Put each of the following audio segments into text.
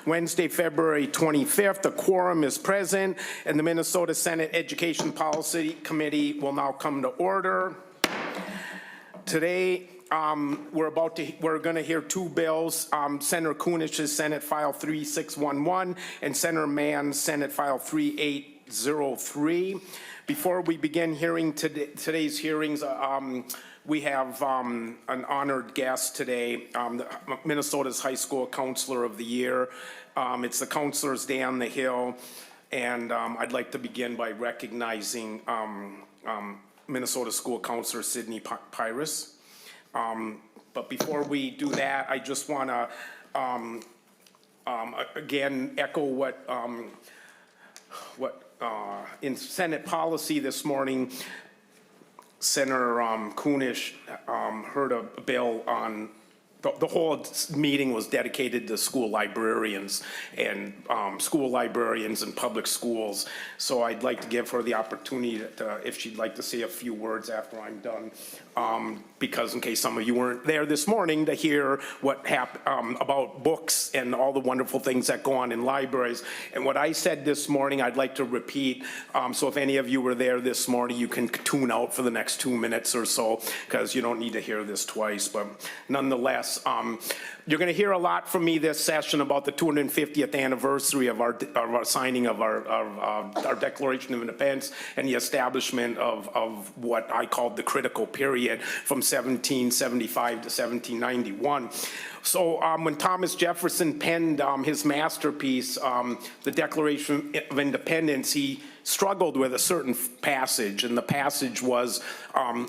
Wednesday, February 25th. The quorum is present, and the Minnesota Senate Education Policy Committee will now come to order. Today, we're going to hear two bills. Senator Kunesh's Senate File 3611 and Senator Mann's Senate File 3803. Before we begin hearing today's hearings, we have an honored guest today, Minnesota's High School Counselor of the Year. It's the Counselors Day on the Hill, and I'd like to begin by recognizing Minnesota School Counselor Sidney Pyrus. But before we do that, I just want to again echo what in Senate policy this morning, Senator Kunesh heard a bill on the whole meeting was dedicated to school librarians and public schools. So I'd like to give her the opportunity to, if she'd like to say a few words after I'm done, because in case some of you weren't there this morning to hear what happened about books and all the wonderful things that go on in libraries. And what I said this morning, I'd like to repeat. So if any of you were there this morning, you can tune out for the next 2 minutes or so, because you don't need to hear this twice. But nonetheless, you're going to hear a lot from me this session about the 250th anniversary of our signing of our Declaration of Independence and the establishment of what I called the critical period from 1775 to 1791. So when Thomas Jefferson penned his masterpiece, the Declaration of Independence, he struggled with a certain passage, and the passage was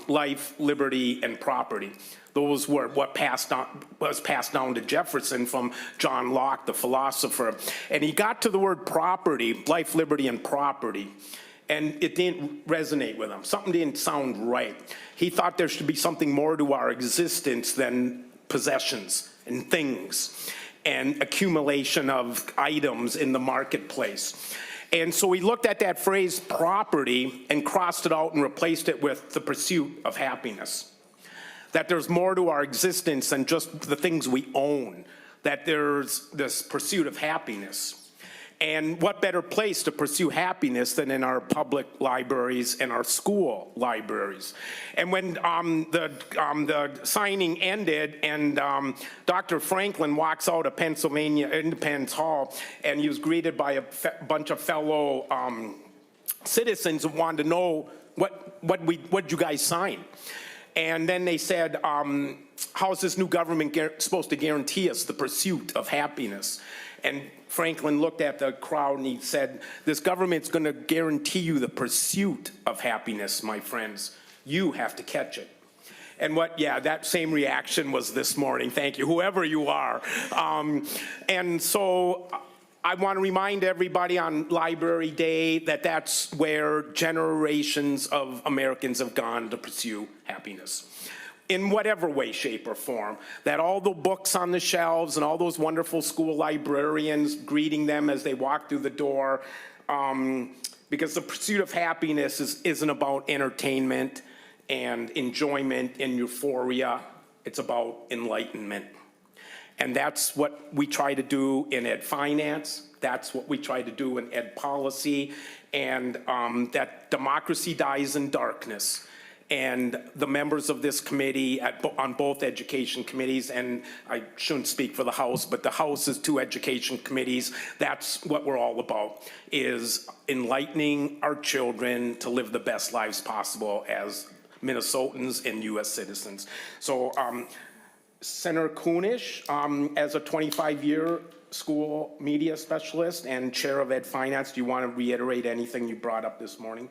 life, liberty, and property. Those were what was passed down to Jefferson from John Locke, the philosopher. And he got to the word property, life, liberty, and property, and it didn't resonate with him. Something didn't sound right. He thought there should be something more to our existence than possessions and things and accumulation of items in the marketplace. And so he looked at that phrase property and crossed it out and replaced it with the pursuit of happiness. That there's more to our existence than just the things we own, that there's this pursuit of happiness. And what better place to pursue happiness than in our public libraries and our school libraries? And when the signing ended and Dr. Franklin walks out of Pennsylvania Independence Hall, and he was greeted by a bunch of fellow citizens who wanted to know what you guys sign. And then they said, how is this new government supposed to guarantee us the pursuit of happiness? And Franklin looked at the crowd and he said, this government's going to guarantee you the pursuit of happiness, my friends. You have to catch it. And that same reaction was this morning. Thank you, whoever you are. And so I want to remind everybody on Library Day that that's where generations of Americans have gone to pursue happiness. In whatever way, shape, or form, that all the books on the shelves and all those wonderful school librarians greeting them as they walk through the door, because the pursuit of happiness isn't about entertainment and enjoyment and euphoria. It's about enlightenment. And that's what we try to do in ed finance. That's what we try to do in ed policy. And that democracy dies in darkness. And the members of this committee on both education committees, and I shouldn't speak for the House, but the House's two education committees, that's what we're all about, is enlightening our children to live the best lives possible as Minnesotans and U.S. citizens. So Senator Kunesh, as a 25-year school media specialist and chair of ed finance, do you want to reiterate anything you brought up this morning?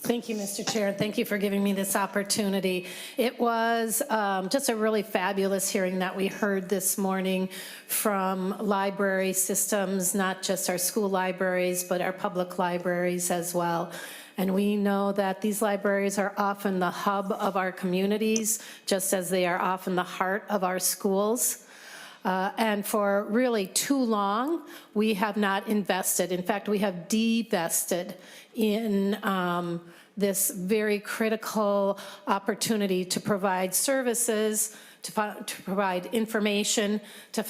Thank you, Mr. Chair. Thank you for giving me this opportunity. It was just a really fabulous hearing that we heard this morning from library systems, not just our school libraries, but our public libraries as well. And we know that these libraries are often the hub of our communities, just as they are often the heart of our schools. And for really too long, we have not invested. In fact, we have divested in this very critical opportunity to provide services, to provide information, to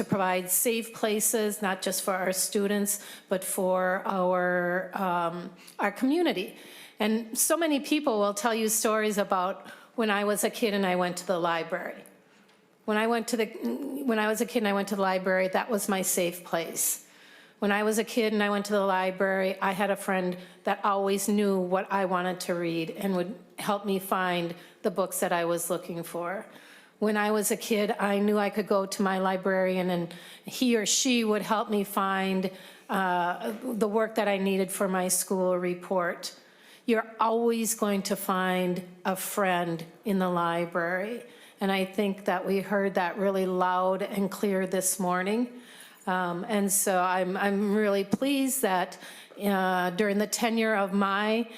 provide safe places, not just for our students, but for our community. And so many people will tell you stories about when I was a kid and I went to the library. When I was a kid and I went to the library, that was my safe place. When I was a kid and I went to the library, I had a friend that always knew what I wanted to read and would help me find the books that I was looking for. When I was a kid, I knew I could go to my librarian and he or she would help me find the work that I needed for my school report. You're always going to find a friend in the library. And I think that we heard that really loud and clear this morning. And so I'm really pleased that during the tenure of my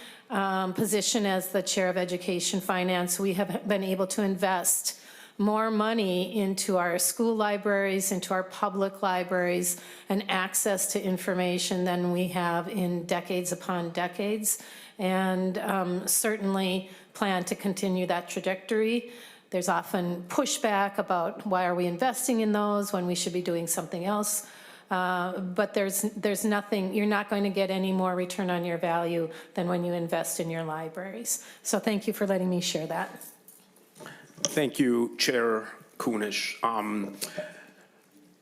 position as the Chair of Education Finance, we have been able to invest more money into our school libraries, into our public libraries, and access to information than we have in decades upon decades. And certainly plan to continue that trajectory. There's often pushback about why are we investing in those when we should be doing something else. But there's nothing, you're not going to get any more return on your value than when you invest in your libraries. So thank you for letting me share that. Thank you, Chair Kunesh.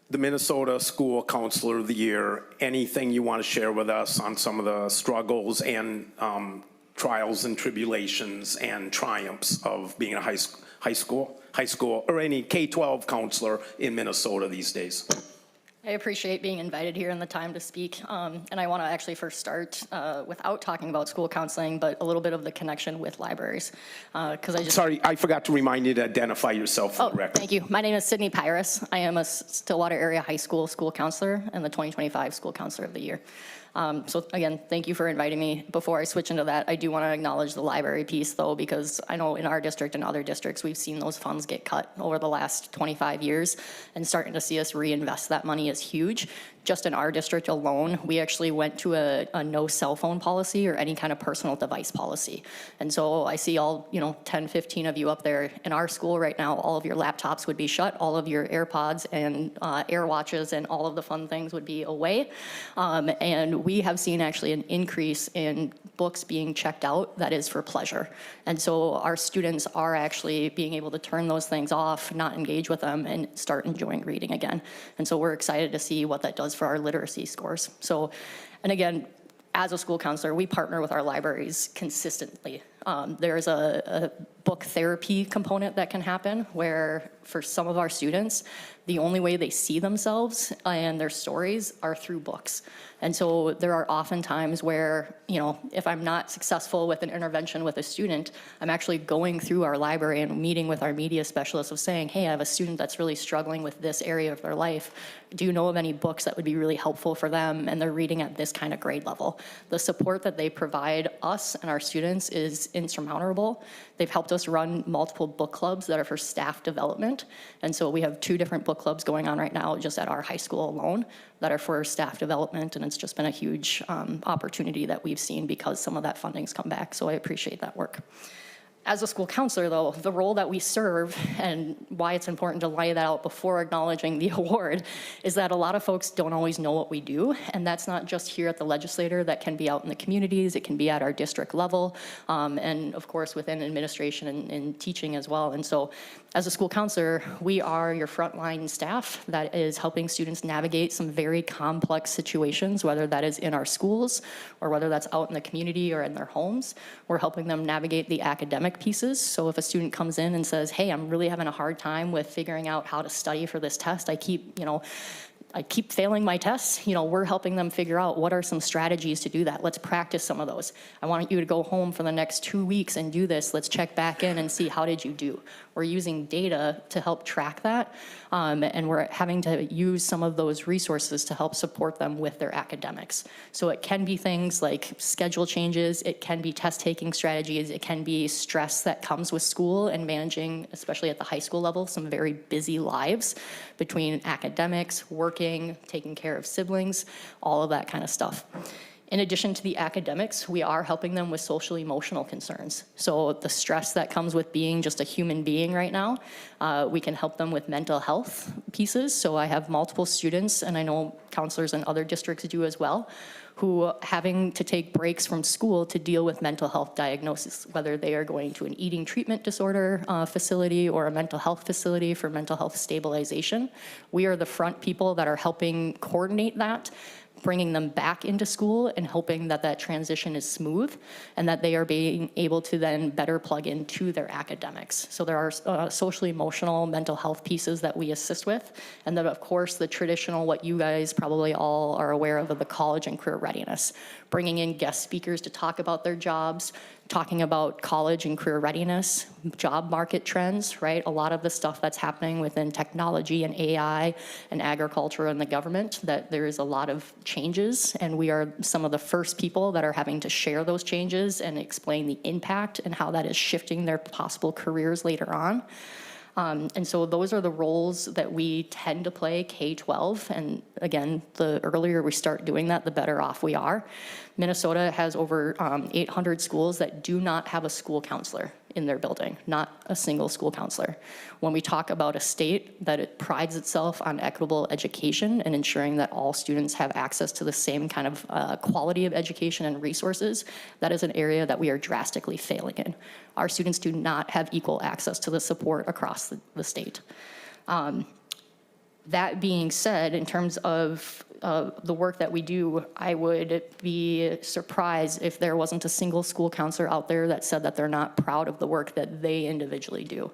The Minnesota School Counselor of the Year, anything you want to share with us on some of the struggles and trials and tribulations and triumphs of being a high school, or any K-12 counselor in Minnesota these days? I appreciate being invited here and the time to speak. And I want to actually first start without talking about school counseling, but a little bit of the connection with libraries. Sorry, I forgot to remind you to identify yourself for the record. Thank you. My name is Sydney Pyrus. I am a Stillwater Area High School counselor and the 2025 School Counselor of the Year. So again, thank you for inviting me. Before I switch into that, I do want to acknowledge the library piece though, because I know in our district and other districts, we've seen those funds get cut over the last 25 years, and starting to see us reinvest that money is huge. Just in our district alone, we actually went to a no cell phone policy or any kind of personal device policy. And so I see all, 10, 15 of you up there in our school right now, all of your laptops would be shut, all of your AirPods and AirWatches and all of the fun things would be away. And we have seen actually an increase in books being checked out that is for pleasure. And so our students are actually being able to turn those things off, not engage with them, and start enjoying reading again. And so we're excited to see what that does for our literacy scores. So, and again, as a school counselor, we partner with our libraries consistently. There's a book therapy component that can happen where for some of our students, the only way they see themselves and their stories are through books. And so there are often times where, if I'm not successful with an intervention with a student, I'm actually going through our library and meeting with our media specialists of saying, hey, I have a student that's really struggling with this area of their life. Do you know of any books that would be really helpful for them? And they're reading at this kind of grade level. The support that they provide us and our students is insurmountable. They've helped us run multiple book clubs that are for staff development. And so we have 2 different book clubs going on right now just at our high school alone that are for staff development. And it's just been a huge opportunity that we've seen because some of that funding's come back. So I appreciate that work. As a school counselor, though, the role that we serve and why it's important to lay that out before acknowledging the award is that a lot of folks don't always know what we do. And that's not just here at the legislature, that can be out in the communities, it can be at our district level, and of course within administration and teaching as well. And so as a school counselor, we are your frontline staff that is helping students navigate some very complex situations, whether that is in our schools or whether that's out in the community or in their homes. We're helping them navigate the academic pieces. So if a student comes in and says, hey, I'm really having a hard time with figuring out how to study for this test, I keep failing my tests, we're helping them figure out what are some strategies to do that. Let's practice some of those. I want you to go home for the next 2 weeks and do this. Let's check back in and see how did you do. We're using data to help track that, and we're having to use some of those resources to help support them with their academics. So it can be things like schedule changes, it can be test-taking strategies, it can be stress that comes with school and managing, especially at the high school level, some very busy lives between academics, working, taking care of siblings, all of that kind of stuff. In addition to the academics, we are helping them with social emotional concerns. So the stress that comes with being just a human being right now, we can help them with mental health pieces. So I have multiple students, and I know counselors in other districts do as well, who having to take breaks from school to deal with mental health diagnosis, whether they are going to an eating treatment disorder facility or a mental health facility for mental health stabilization. We are the front people that are helping coordinate that, bringing them back into school and hoping that that transition is smooth and that they are being able to then better plug into their academics. So there are social, emotional, mental health pieces that we assist with. And then of course, the traditional, what you guys probably all are aware of the college and career readiness, bringing in guest speakers to talk about their jobs, talking about college and career readiness, job market trends, right? A lot of the stuff that's happening within technology and AI and agriculture and the government, that there is a lot of changes, and we are some of the first people that are having to share those changes and explain the impact and how that is shifting their possible careers later on. And so those are the roles that we tend to play K-12. And again, the earlier we start doing that, the better off we are. Minnesota has over 800 schools that do not have a school counselor in their building, not a single school counselor. When we talk about a state that it prides itself on equitable education and ensuring that all students have access to the same kind of quality of education and resources, that is an area that we are drastically failing in. Our students do not have equal access to the support across the state. That being said, in terms of the work that we do, I would be surprised if there wasn't a single school counselor out there that said that they're not proud of the work that they individually do.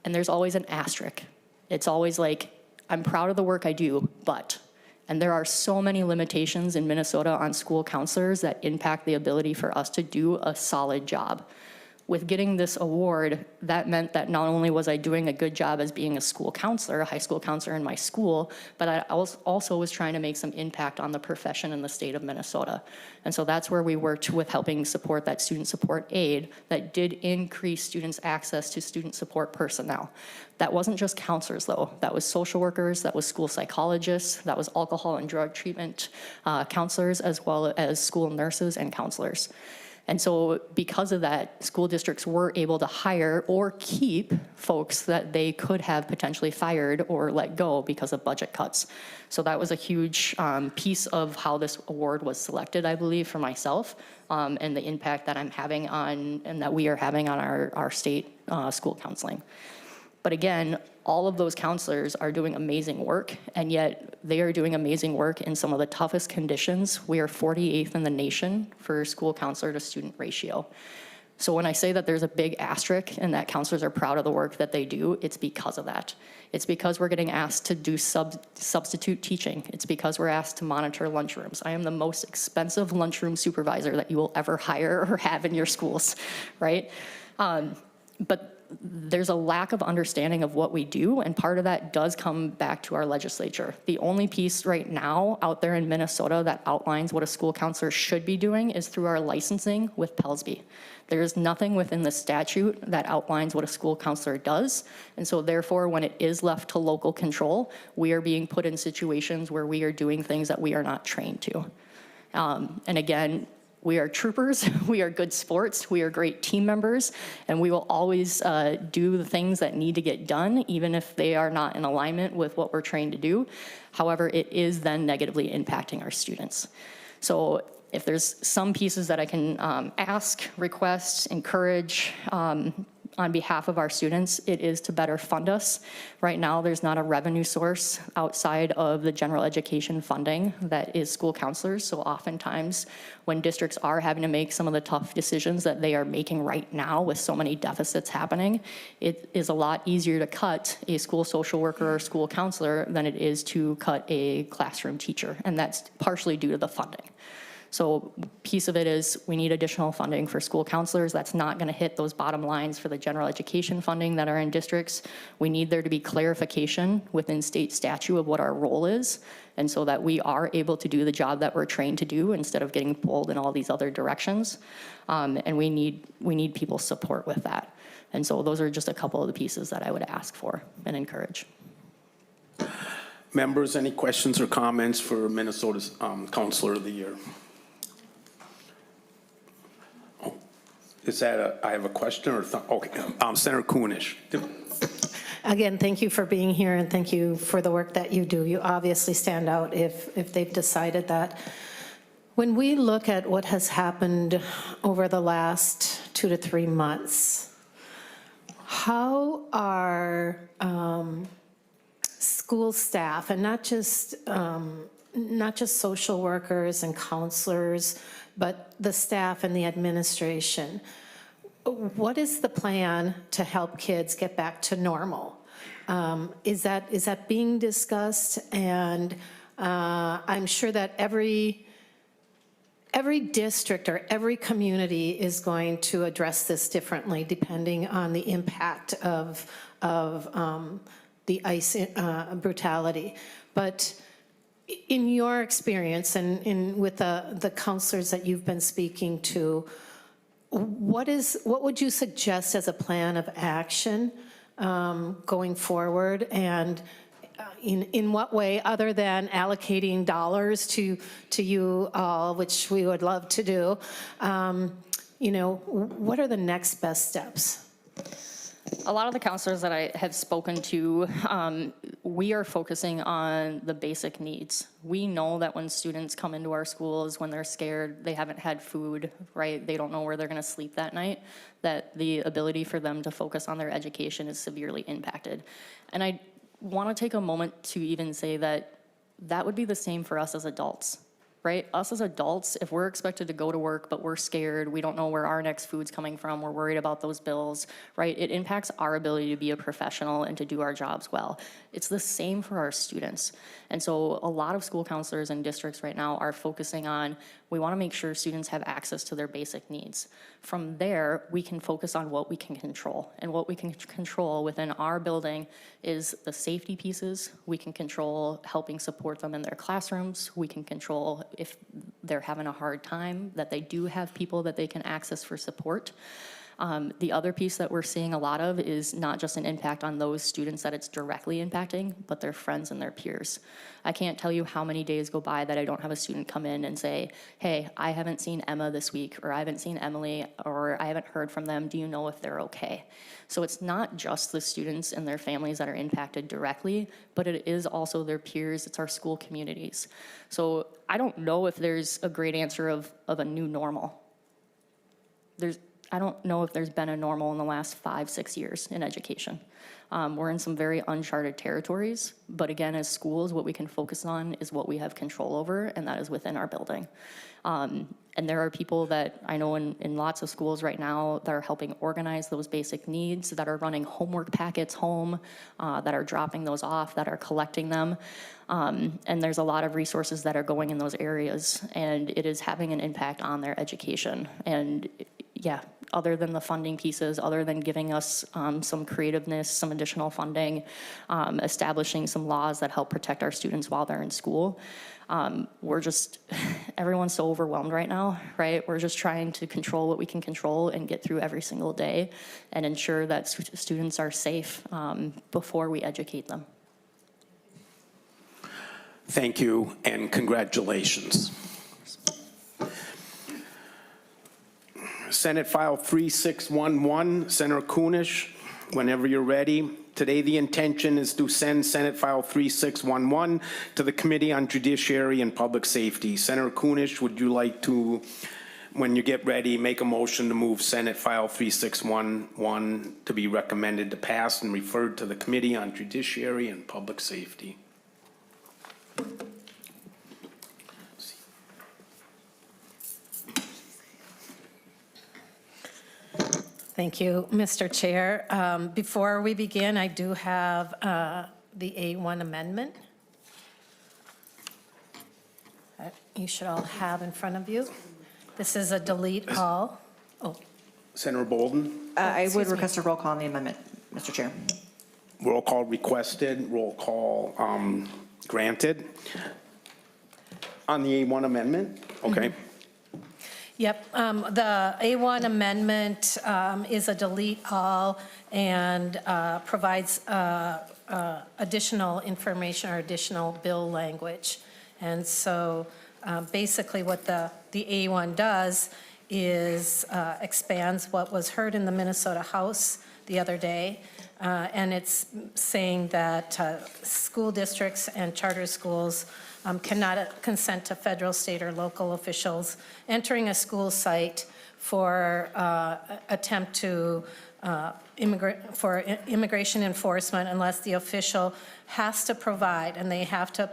And there's always an asterisk. It's always like, I'm proud of the work I do, but. And there are so many limitations in Minnesota on school counselors that impact the ability for us to do a solid job. With getting this award, that meant that not only was I doing a good job as being a school counselor, a high school counselor in my school, but I also was trying to make some impact on the profession in the state of Minnesota. And so that's where we worked with helping support that student support aid that did increase students' access to student support personnel. That wasn't just counselors though, that was social workers, that was school psychologists, that was alcohol and drug treatment counselors, as well as school nurses and counselors. And so because of that, school districts were able to hire or keep folks that they could have potentially fired or let go because of budget cuts. So that was a huge piece of how this award was selected, I believe, for myself, and the impact that I'm having on, and that we are having on our state school counseling. But again, all of those counselors are doing amazing work, and yet they are doing amazing work in some of the toughest conditions. We are 48th in the nation for school counselor to student ratio. So when I say that there's a big asterisk and that counselors are proud of the work that they do, it's because of that. It's because we're getting asked to do substitute teaching. It's because we're asked to monitor lunchrooms. I am the most expensive lunchroom supervisor that you will ever hire or have in your schools, right? But there's a lack of understanding of what we do, and part of that does come back to our legislature. The only piece right now out there in Minnesota that outlines what a school counselor should be doing is through our licensing with Pelsby. There's nothing within the statute that outlines what a school counselor does, and so therefore when it is left to local control, we are being put in situations where we are doing things that we are not trained to. And again, we are troopers, we are good sports, we are great team members, and we will always do the things that need to get done, even if they are not in alignment with what we're trained to do. However, it is then negatively impacting our students. So if there's some pieces that I can ask, request, encourage, on behalf of our students, it is to better fund us. Right now, there's not a revenue source outside of the general education funding that is school counselors. So oftentimes, when districts are having to make some of the tough decisions that they are making right now with so many deficits happening, it is a lot easier to cut a school social worker or school counselor than it is to cut a classroom teacher. And that's partially due to the funding. So piece of it is we need additional funding for school counselors. That's not going to hit those bottom lines for the general education funding that are in districts. We need there to be clarification within state statute of what our role is, and so that we are able to do the job that we're trained to do instead of getting pulled in all these other directions. And we need people's support with that. And so those are just a couple of the pieces that I would ask for and encourage. Members, any questions or comments for Minnesota's Counselor of the Year? Oh, is that I have a question or, okay, Senator Kunesh. Again, thank you for being here, and thank you for the work that you do. You obviously stand out if they've decided that. When we look at what has happened over the last 2 to 3 months, how are school staff, and not just social workers and counselors, but the staff and the administration, what is the plan to help kids get back to normal? Is that being discussed? And I'm sure that every district or every community is going to address this differently depending on the impact of the ICE brutality. But in your experience and with the counselors that you've been speaking to, what would you suggest as a plan of action going forward? And in what way, other than allocating dollars to you all, which we would love to do, what are the next best steps? A lot of the counselors that I have spoken to, we are focusing on the basic needs. We know that when students come into our schools, when they're scared, they haven't had food, right? They don't know where they're going to sleep that night, that the ability for them to focus on their education is severely impacted. And I want to take a moment to even say that that would be the same for us as adults. Right? Us as adults, if we're expected to go to work, but we're scared, we don't know where our next food's coming from, we're worried about those bills, right? It impacts our ability to be a professional and to do our jobs well. It's the same for our students. And so a lot of school counselors and districts right now are focusing on, we want to make sure students have access to their basic needs. From there, we can focus on what we can control. And what we can control within our building is the safety pieces. We can control helping support them in their classrooms. We can control if they're having a hard time, that they do have people that they can access for support. The other piece that we're seeing a lot of is not just an impact on those students that it's directly impacting, but their friends and their peers. I can't tell you how many days go by that I don't have a student come in and say, hey, I haven't seen Emma this week, or I haven't seen Emily, or I haven't heard from them. Do you know if they're okay? So it's not just the students and their families that are impacted directly, but it is also their peers. It's our school communities. So I don't know if there's a great answer of a new normal. I don't know if there's been a normal in the last 5-6 years in education. We're in some very uncharted territories, but again, as schools, what we can focus on is what we have control over, and that is within our building. And there are people that I know in lots of schools right now that are helping organize those basic needs, that are running homework packets home, that are dropping those off, that are collecting them. And there's a lot of resources that are going in those areas, and it is having an impact on their education. And yeah, other than the funding pieces, other than giving us some creativeness, some additional funding, establishing some laws that help protect our students while they're in school, we're just, everyone's so overwhelmed right now, right? We're just trying to control what we can control and get through every single day and ensure that students are safe before we educate them. Thank you and congratulations. Senate File 3611, Senator Kunesh, whenever you're ready. Today, the intention is to send Senate File 3611 to the Committee on Judiciary and Public Safety. Senator Kunesh, would you like to, when you get ready, make a motion to move Senate File 3611 to be recommended to pass and referred to the Committee on Judiciary and Public Safety? Thank you, Mr. Chair. Before we begin, I do have the A1 amendment that you should all have in front of you. This is a delete all. Oh, Senator Bolden? I would request a roll call on the amendment, Mr. Chair. Roll call requested, roll call granted. On the A1 amendment? Okay. yep. The A1 amendment is a delete all and provides additional information or additional bill language. And so basically what the A1 does is expands what was heard in the Minnesota House the other day. And it's saying that school districts and charter schools cannot consent to federal, state, or local officials entering a school site for attempt to immigration enforcement unless the official has to provide, and they have to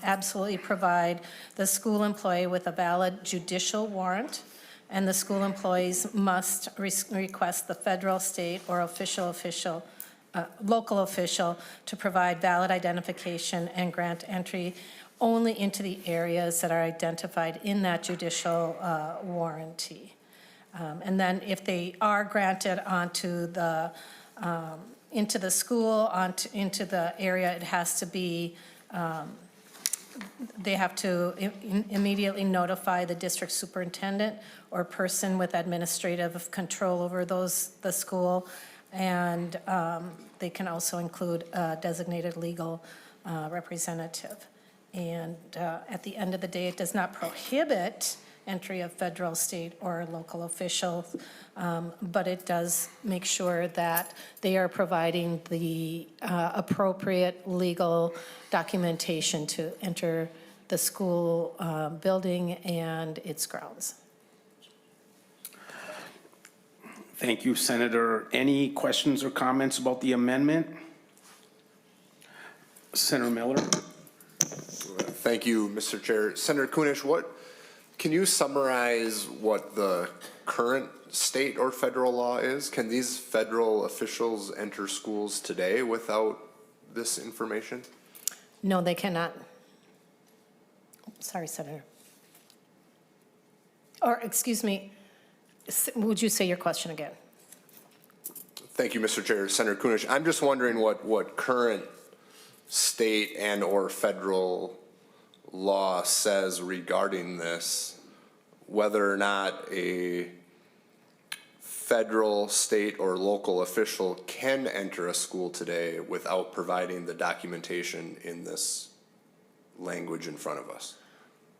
absolutely provide the school employee with a valid judicial warrant, and the school employees must request the federal, state, or local official to provide valid identification and grant entry only into the areas that are identified in that judicial warranty. And then if they are granted onto the, into the school, into the area, it has to be, they have to immediately notify the district superintendent or person with administrative control over the school. And they can also include a designated legal representative. And at the end of the day, it does not prohibit entry of federal, state, or local officials, but it does make sure that they are providing the appropriate legal documentation to enter the school building and its grounds. Thank you, Senator. Any questions or comments about the amendment? Senator Miller? Thank you, Mr. Chair. Senator Kunesh, can you summarize what the current state or federal law is? Can these federal officials enter schools today without this information? No, they cannot. Sorry, Senator. Or, excuse me, would you say your question again? Thank you, Mr. Chair. Senator Kunesh, I'm just wondering what current state and or federal law says regarding this, whether or not a federal, state, or local official can enter a school today without providing the documentation in this language in front of us.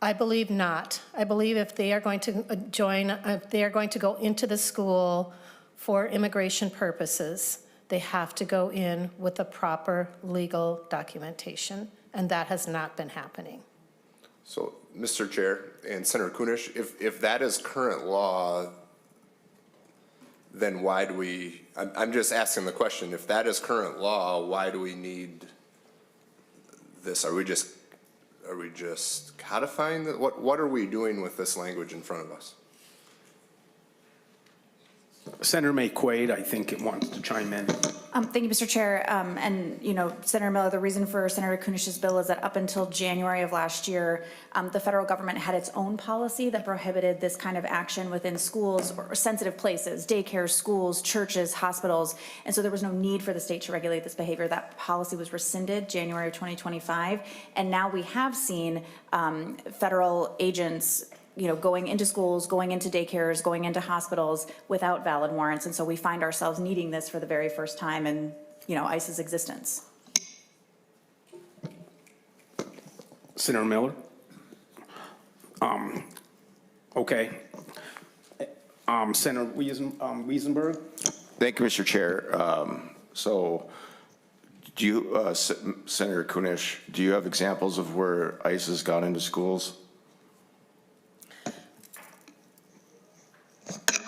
I believe not. I believe if they are going to if they are going to go into the school for immigration purposes, they have to go in with the proper legal documentation, and that has not been happening. So, Mr. Chair and Senator Kunesh, if that is current law, then why do we, I'm just asking the question, if that is current law, why do we need this? Are we just codifying that? What are we doing with this language in front of us? Senator McQuaid, I think, wants to chime in. Thank you, Mr. Chair. And, you know, Senator Miller, the reason for Senator Kunesh's bill is that up until January of last year, the federal government had its own policy that prohibited this kind of action within schools or sensitive places, daycare, schools, churches, hospitals. And so there was no need for the state to regulate this behavior. That policy was rescinded January of 2025. And now we have seen federal agents going into schools, going into daycares, going into hospitals without valid warrants. And so we find ourselves needing this for the very first time in, ICE's existence. Senator Miller? Okay. Senator Wiesenberg? Thank you, Mr. Chair. So do you, Senator Kunesh, do you have examples of where ICE has gone into schools?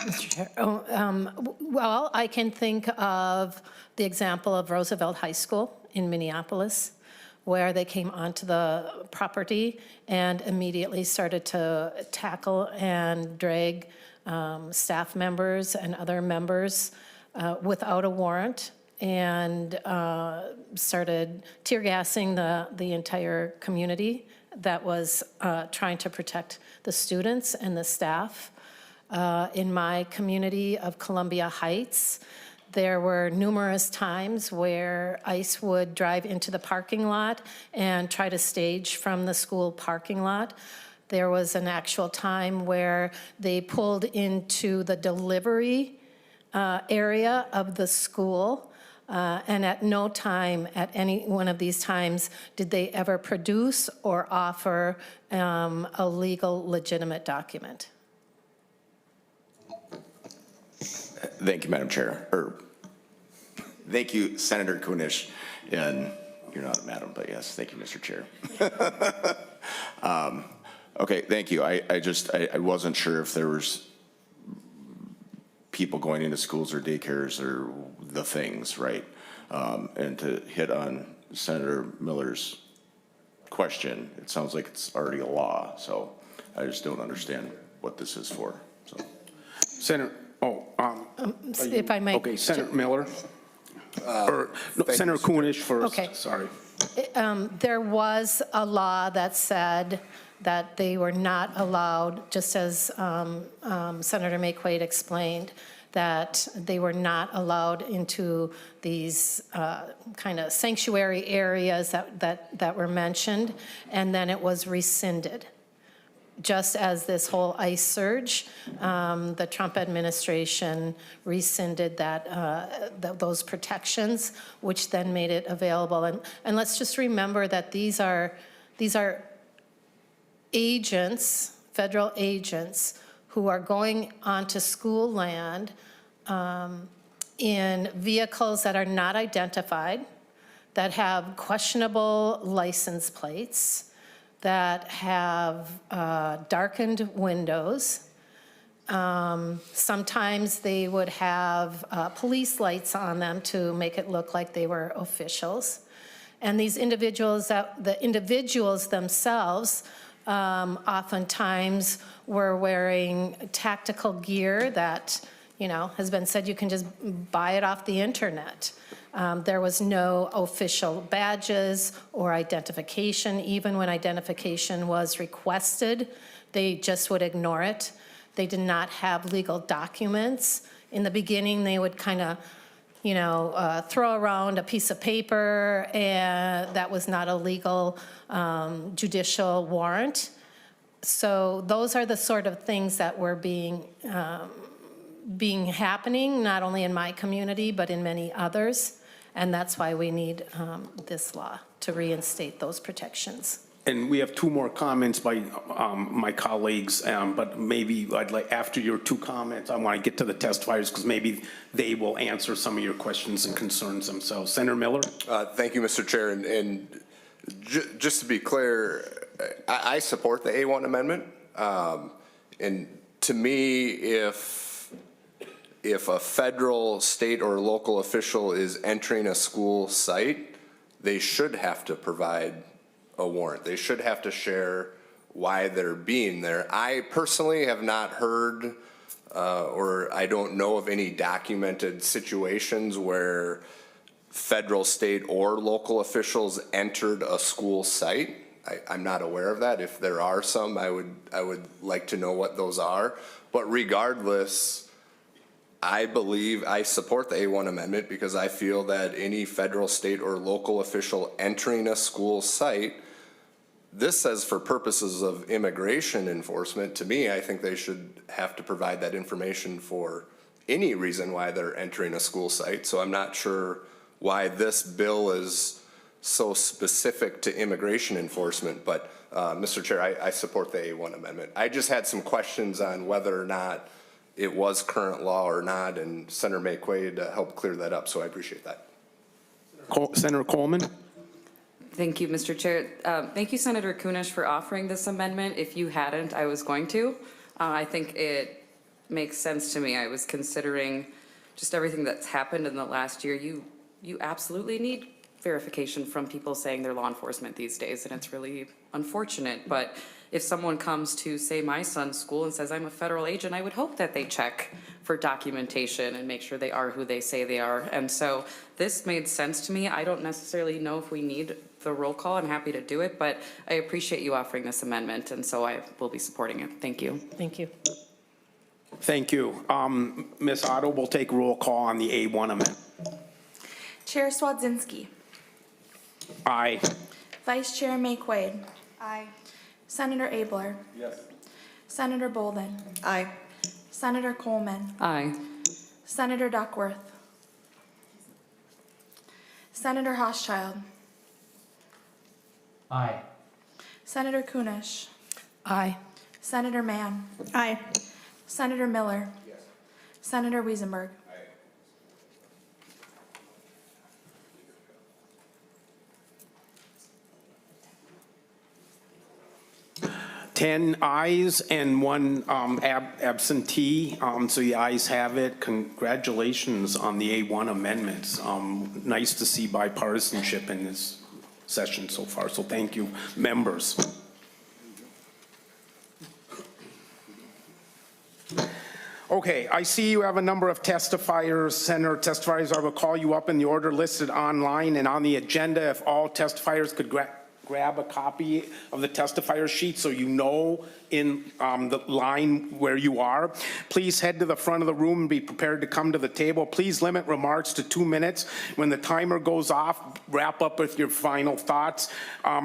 Mr. Chair, well, I can think of the example of Roosevelt High School in Minneapolis, where they came onto the property and immediately started to tackle and drag staff members and other members without a warrant, and started tear gassing the entire community that was trying to protect the students and the staff. In my community of Columbia Heights, there were numerous times where ICE would drive into the parking lot and try to stage from the school parking lot. There was an actual time where they pulled into the delivery area of the school And at no time, at any one of these times, did they ever produce or offer a legal, legitimate document. Thank you, Madam Chair, thank you, Senator Kunesh, and you're not a madam, but yes, thank you, Mr. Chair. Okay, thank you. I wasn't sure if there was people going into schools or daycares or the things, right? And to hit on Senator Miller's question, it sounds like it's already a law, so I just don't understand what this is for, so. Senator, If I might. okay, Senator Miller? Or, no, Senator Kunesh first, Okay. sorry. There was a law that said that they were not allowed, just as Senator McQuaid explained, that they were not allowed into these kind of sanctuary areas that were mentioned, and then it was rescinded. Just as this whole ICE surge, the Trump administration rescinded those protections, which then made it available. And let's just remember that these are agents, federal agents, who are going onto school land in vehicles that are not identified, that have questionable license plates, that have darkened windows. Sometimes they would have police lights on them to make it look like they were officials. And these individuals, the individuals themselves, oftentimes were wearing tactical gear that, has been said you can just buy it off the internet. There was no official badges or identification. Even when identification was requested, they just would ignore it. They did not have legal documents. In the beginning, they would kind of, throw around a piece of paper, and that was not a legal judicial warrant. So those are the sort of things that were happening, not only in my community, but in many others. And that's why we need this law to reinstate those protections. And we have two more comments by my colleagues, but maybe I'd like, after your two comments, I want to get to the testifiers because maybe they will answer some of your questions and concerns themselves. Senator Miller? Thank you, Mr. Chair. And just to be clear, I support the A1 amendment. And to me, if a federal, state, or local official is entering a school site, they should have to provide a warrant. They should have to share why they're being there. I personally have not heard or I don't know of any documented situations where federal, state, or local officials entered a school site. I'm not aware of that. If there are some, I would like to know what those are. But regardless, I support the A1 amendment because I feel that any federal, state, or local official entering a school site, this says for purposes of immigration enforcement. To me, I think they should have to provide that information for any reason why they're entering a school site. So I'm not sure why this bill is so specific to immigration enforcement, but Mr. Chair, I support the A1 amendment. I just had some questions on whether or not it was current law or not, and Senator McQuaid helped clear that up, so I appreciate that. Senator Coleman? Thank you, Mr. Chair. Thank you, Senator Kunesh, for offering this amendment. If you hadn't, I was going to. I think it makes sense to me. I was considering just everything that's happened in the last year. You absolutely need verification from people saying they're law enforcement these days, and it's really unfortunate. But if someone comes to, say, my son's school and says, I'm a federal agent, I would hope that they check for documentation and make sure they are who they say they are. And so this made sense to me. I don't necessarily know if we need the roll call. I'm happy to do it, but I appreciate you offering this amendment, and so I will be supporting it. Thank you. Thank you. Thank you. Ms. Otto will take roll call on the A1 amendment. Chair Swadzinski. Aye. Vice Chair McQuaid. Aye. Senator Abler. Yes. Senator Bolden. Aye. Senator Coleman. Aye. Senator Duckworth. Senator Hochschild. Aye. Senator Kunesh. Aye. Senator Mann. Aye. Senator Miller. Yes. Senator Wiesenberg. 10 ayes and one absentee, so the ayes have it. Congratulations on the A1 amendments. Nice to see bipartisanship in this session so far, so thank you, members. Okay, I see you have a number of testifiers, Senator testifiers. I will call you up in the order listed online and on the agenda. If all testifiers could grab a copy of the testifier sheet so you know in the line where you are. Please head to the front of the room and be prepared to come to the table. Please limit remarks to 2 minutes. When the timer goes off, wrap up with your final thoughts.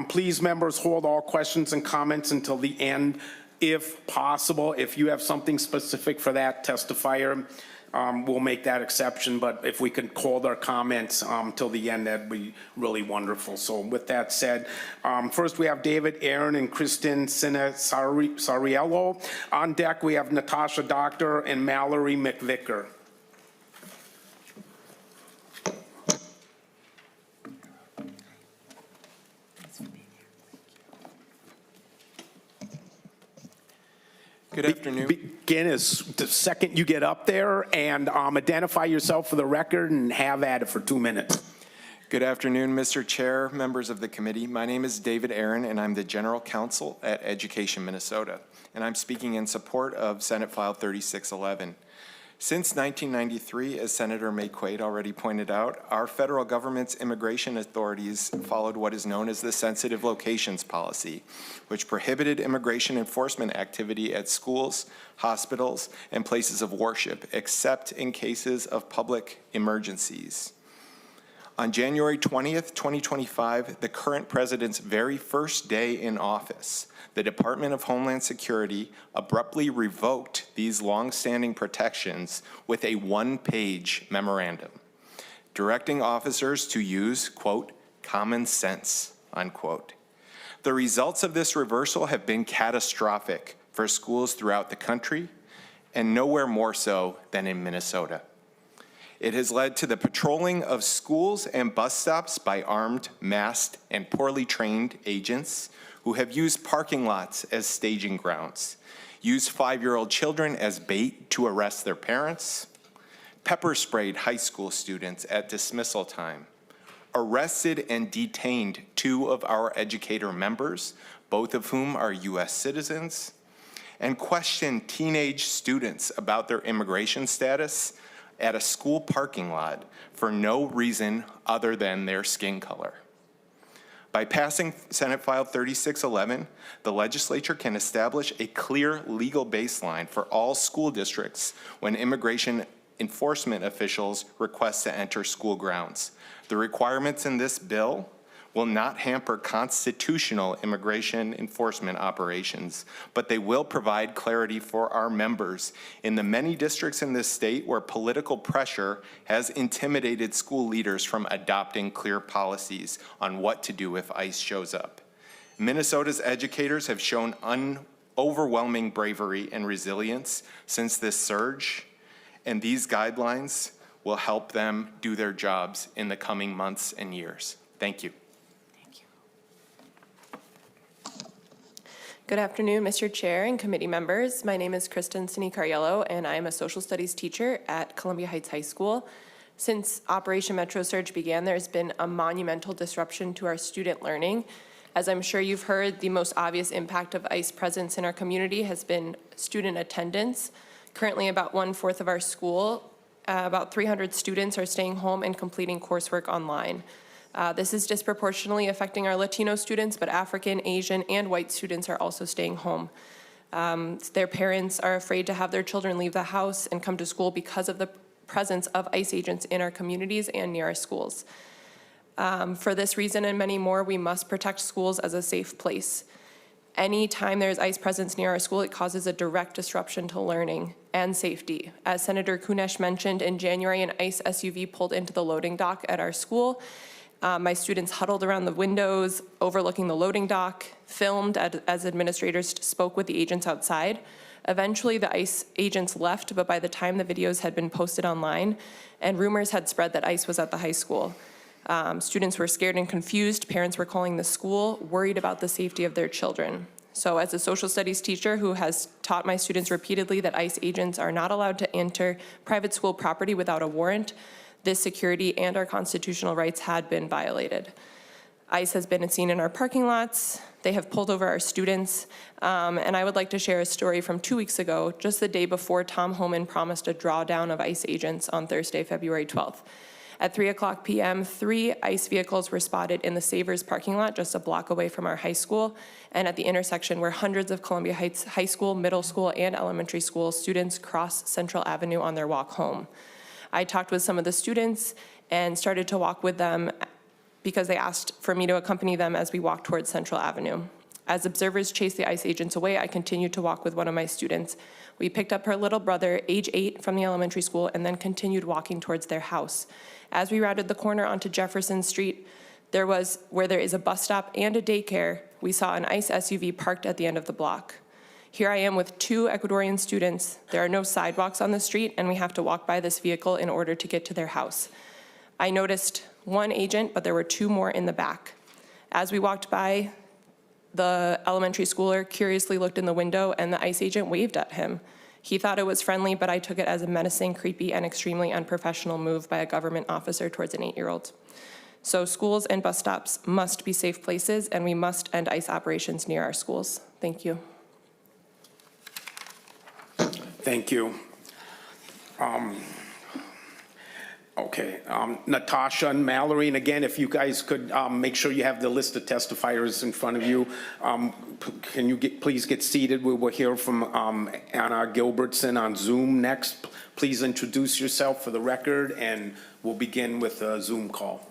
Please, members, hold all questions and comments until the end if possible. If you have something specific for that testifier, we'll make that exception, but if we could hold our comments till the end, that'd be really wonderful. So with that said, first we have David Aaron and Kristen Sariello. On deck, we have Natasha Doctor and Mallory McVicker. Good afternoon. Begin as the second you get up there and identify yourself for the record and have at it for 2 minutes. Good afternoon, Mr. Chair, members of the committee. My name is David Aaron, and I'm the General Counsel at Education Minnesota, and I'm speaking in support of Senate File 3611. Since 1993, as Senator McQuaid already pointed out, our federal government's immigration authorities followed what is known as the sensitive locations policy, which prohibited immigration enforcement activity at schools, hospitals, and places of worship, except in cases of public emergencies. On January 20th, 2025, the current president's very first day in office, the Department of Homeland Security abruptly revoked these long-standing protections with a one-page memorandum, directing officers to use, quote, common sense, unquote. The results of this reversal have been catastrophic for schools throughout the country, and nowhere more so than in Minnesota. It has led to the patrolling of schools and bus stops by armed, masked, and poorly trained agents who have used parking lots as staging grounds, used 5-year-old children as bait to arrest their parents, pepper sprayed high school students at dismissal time, arrested and detained 2 of our educator members, both of whom are U.S. citizens, and questioned teenage students about their immigration status at a school parking lot for no reason other than their skin color. By passing Senate File 3611, the legislature can establish a clear legal baseline for all school districts when immigration enforcement officials request to enter school grounds. The requirements in this bill will not hamper constitutional immigration enforcement operations, but they will provide clarity for our members in the many districts in this state where political pressure has intimidated school leaders from adopting clear policies on what to do if ICE shows up. Minnesota's educators have shown overwhelming bravery and resilience since this surge, and these guidelines will help them do their jobs in the coming months and years. Thank you. Good afternoon, Mr. Chair and committee members. My name is Kristen Cariello, and I am a social studies teacher at Columbia Heights High School. Since Operation Metro Surge began, there's been a monumental disruption to our student learning. As I'm sure you've heard, the most obvious impact of ICE presence in our community has been student attendance. Currently, about 1/4 of our school, about 300 students are staying home and completing coursework online. This is disproportionately affecting our Latino students, but African, Asian, and white students are also staying home. Their parents are afraid to have their children leave the house and come to school because of the presence of ICE agents in our communities and near our schools. For this reason and many more, we must protect schools as a safe place. Anytime there's ICE presence near our school, it causes a direct disruption to learning and safety. As Senator Kunesh mentioned, in January, an ICE SUV pulled into the loading dock at our school, My students huddled around the windows, overlooking the loading dock, filmed as administrators spoke with the agents outside. Eventually, the ICE agents left, but by the time the videos had been posted online, and rumors had spread that ICE was at the high school. Students were scared and confused. Parents were calling the school, worried about the safety of their children. So as a social studies teacher who has taught my students repeatedly that ICE agents are not allowed to enter private school property without a warrant, this security and our constitutional rights had been violated. ICE has been seen in our parking lots. They have pulled over our students. And I would like to share a story from 2 weeks ago, just the day before Tom Homan promised a drawdown of ICE agents on Thursday, February 12th. At 3:00 p.m., 3 ICE vehicles were spotted in the Savers parking lot just a block away from our high school and at the intersection where hundreds of Columbia Heights High School, middle school, and elementary school students cross Central Avenue on their walk home. I talked with some of the students and started to walk with them because they asked for me to accompany them as we walked towards Central Avenue. As observers chased the ICE agents away, I continued to walk with one of my students. We picked up her little brother, age 8, from the elementary school and then continued walking towards their house. As we rounded the corner onto Jefferson Street, where there is a bus stop and a daycare, we saw an ICE SUV parked at the end of the block. Here I am with 2 Ecuadorian students. There are no sidewalks on the street, and we have to walk by this vehicle in order to get to their house. I noticed 1 agent, but there were 2 more in the back. As we walked by, the elementary schooler curiously looked in the window, and the ICE agent waved at him. He thought it was friendly, but I took it as a menacing, creepy, and extremely unprofessional move by a government officer towards an 8-year-old. So schools and bus stops must be safe places, and we must end ICE operations near our schools. Thank you. Thank you. Okay, Natasha and Mallory, and again, if you guys could make sure you have the list of testifiers in front of you. Can you please get seated? We will hear from Anna Gilbertson on Zoom next. Please introduce yourself for the record, and we'll begin with a Zoom call.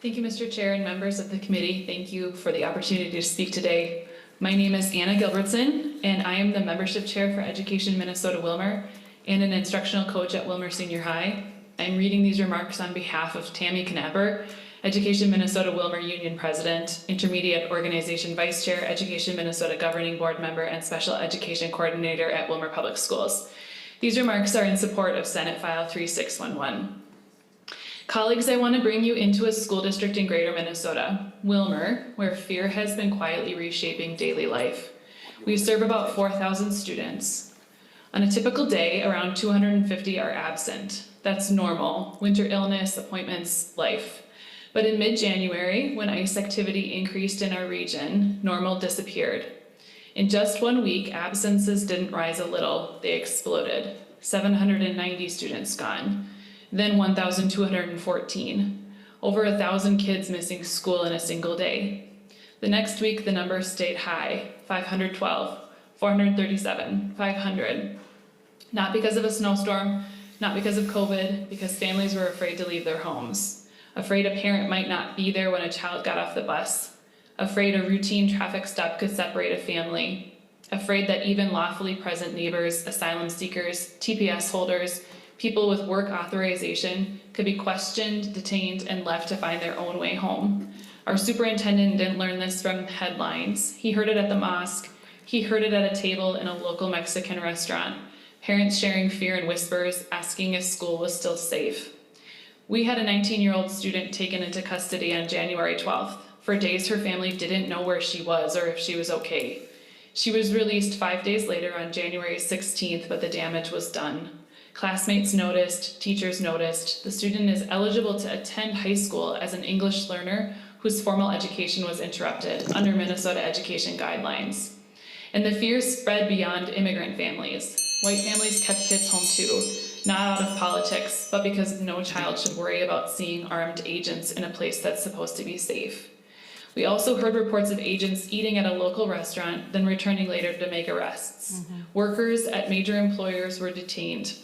Thank you, Mr. Chair and members of the committee. Thank you for the opportunity to speak today. My name is Anna Gilbertson, and I am the membership chair for Education Minnesota Wilmer and an instructional coach at Wilmer Senior High. I'm reading these remarks on behalf of Tammy Knapper, Education Minnesota Wilmer Union President, Intermediate Organization Vice Chair, Education Minnesota Governing Board Member, and Special Education Coordinator at Wilmer Public Schools. These remarks are in support of Senate File 3611. Colleagues, I want to bring you into a school district in Greater Minnesota, Wilmer, where fear has been quietly reshaping daily life. We serve about 4,000 students. On a typical day, around 250 are absent. That's normal, winter illness, appointments, life. But in mid-January, when ICE activity increased in our region, normal disappeared. In just 1 week, absences didn't rise a little, they exploded. 790 students gone. Then 1,214. Over 1,000 kids missing school in a single day. The next week, the number stayed high, 512, 437, 500. Not because of a snowstorm, not because of COVID, because families were afraid to leave their homes. Afraid a parent might not be there when a child got off the bus. Afraid a routine traffic stop could separate a family. Afraid that even lawfully present neighbors, asylum seekers, TPS holders, people with work authorization could be questioned, detained, and left to find their own way home. Our superintendent didn't learn this from headlines. He heard it at the mosque. He heard it at a table in a local Mexican restaurant. Parents sharing fear and whispers, asking if school was still safe. We had a 19-year-old student taken into custody on January 12th. For days, her family didn't know where she was or if she was okay. She was released 5 days later on January 16th, but the damage was done. Classmates noticed, teachers noticed. The student is eligible to attend high school as an English learner whose formal education was interrupted under Minnesota education guidelines. And the fears spread beyond immigrant families. White families kept kids home too, not out of politics, but because no child should worry about seeing armed agents in a place that's supposed to be safe. We also heard reports of agents eating at a local restaurant, then returning later to make arrests. Workers at major employers were detained.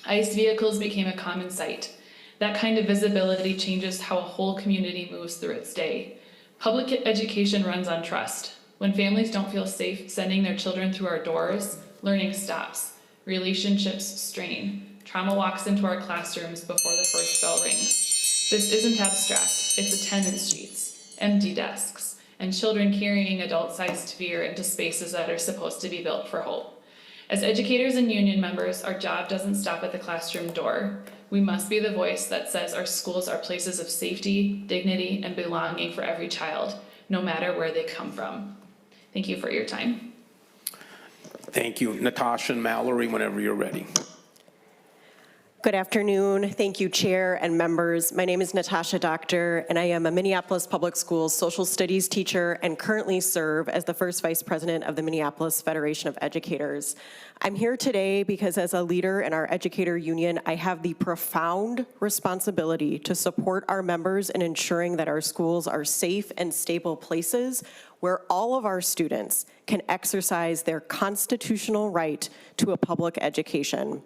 ICE vehicles became a common sight. That kind of visibility changes how a whole community moves through its day. Public education runs on trust. When families don't feel safe sending their children through our doors, learning stops, relationships strain, trauma walks into our classrooms before the first bell rings. This isn't abstract, it's attendance sheets, empty desks, and children carrying adult-sized fear into spaces that are supposed to be built for hope. As educators and union members, our job doesn't stop at the classroom door. We must be the voice that says our schools are places of safety, dignity, and belonging for every child, no matter where they come from. Thank you for your time. Thank you. Natasha and Mallory, whenever you're ready. Good afternoon. Thank you, Chair and members. My name is Natasha Doctor, and I am a Minneapolis Public Schools social studies teacher and currently serve as the first vice president of the Minneapolis Federation of Educators. I'm here today because as a leader in our educator union, I have the profound responsibility to support our members in ensuring that our schools are safe and stable places where all of our students can exercise their constitutional right to a public education.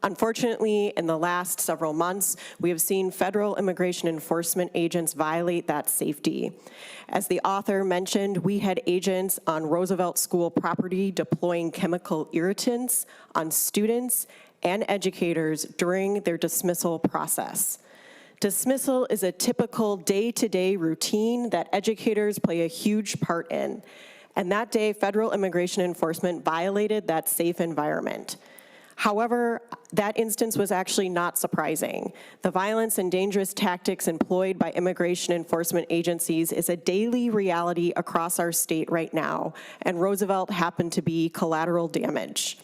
Unfortunately, in the last several months, we have seen federal immigration enforcement agents violate that safety. As the author mentioned, we had agents on Roosevelt School property deploying chemical irritants on students and educators during their dismissal process. Dismissal is a typical day-to-day routine that educators play a huge part in. And that day, federal immigration enforcement violated that safe environment. However, that instance was actually not surprising. The violence and dangerous tactics employed by immigration enforcement agencies is a daily reality across our state right now, and Roosevelt happened to be collateral damage.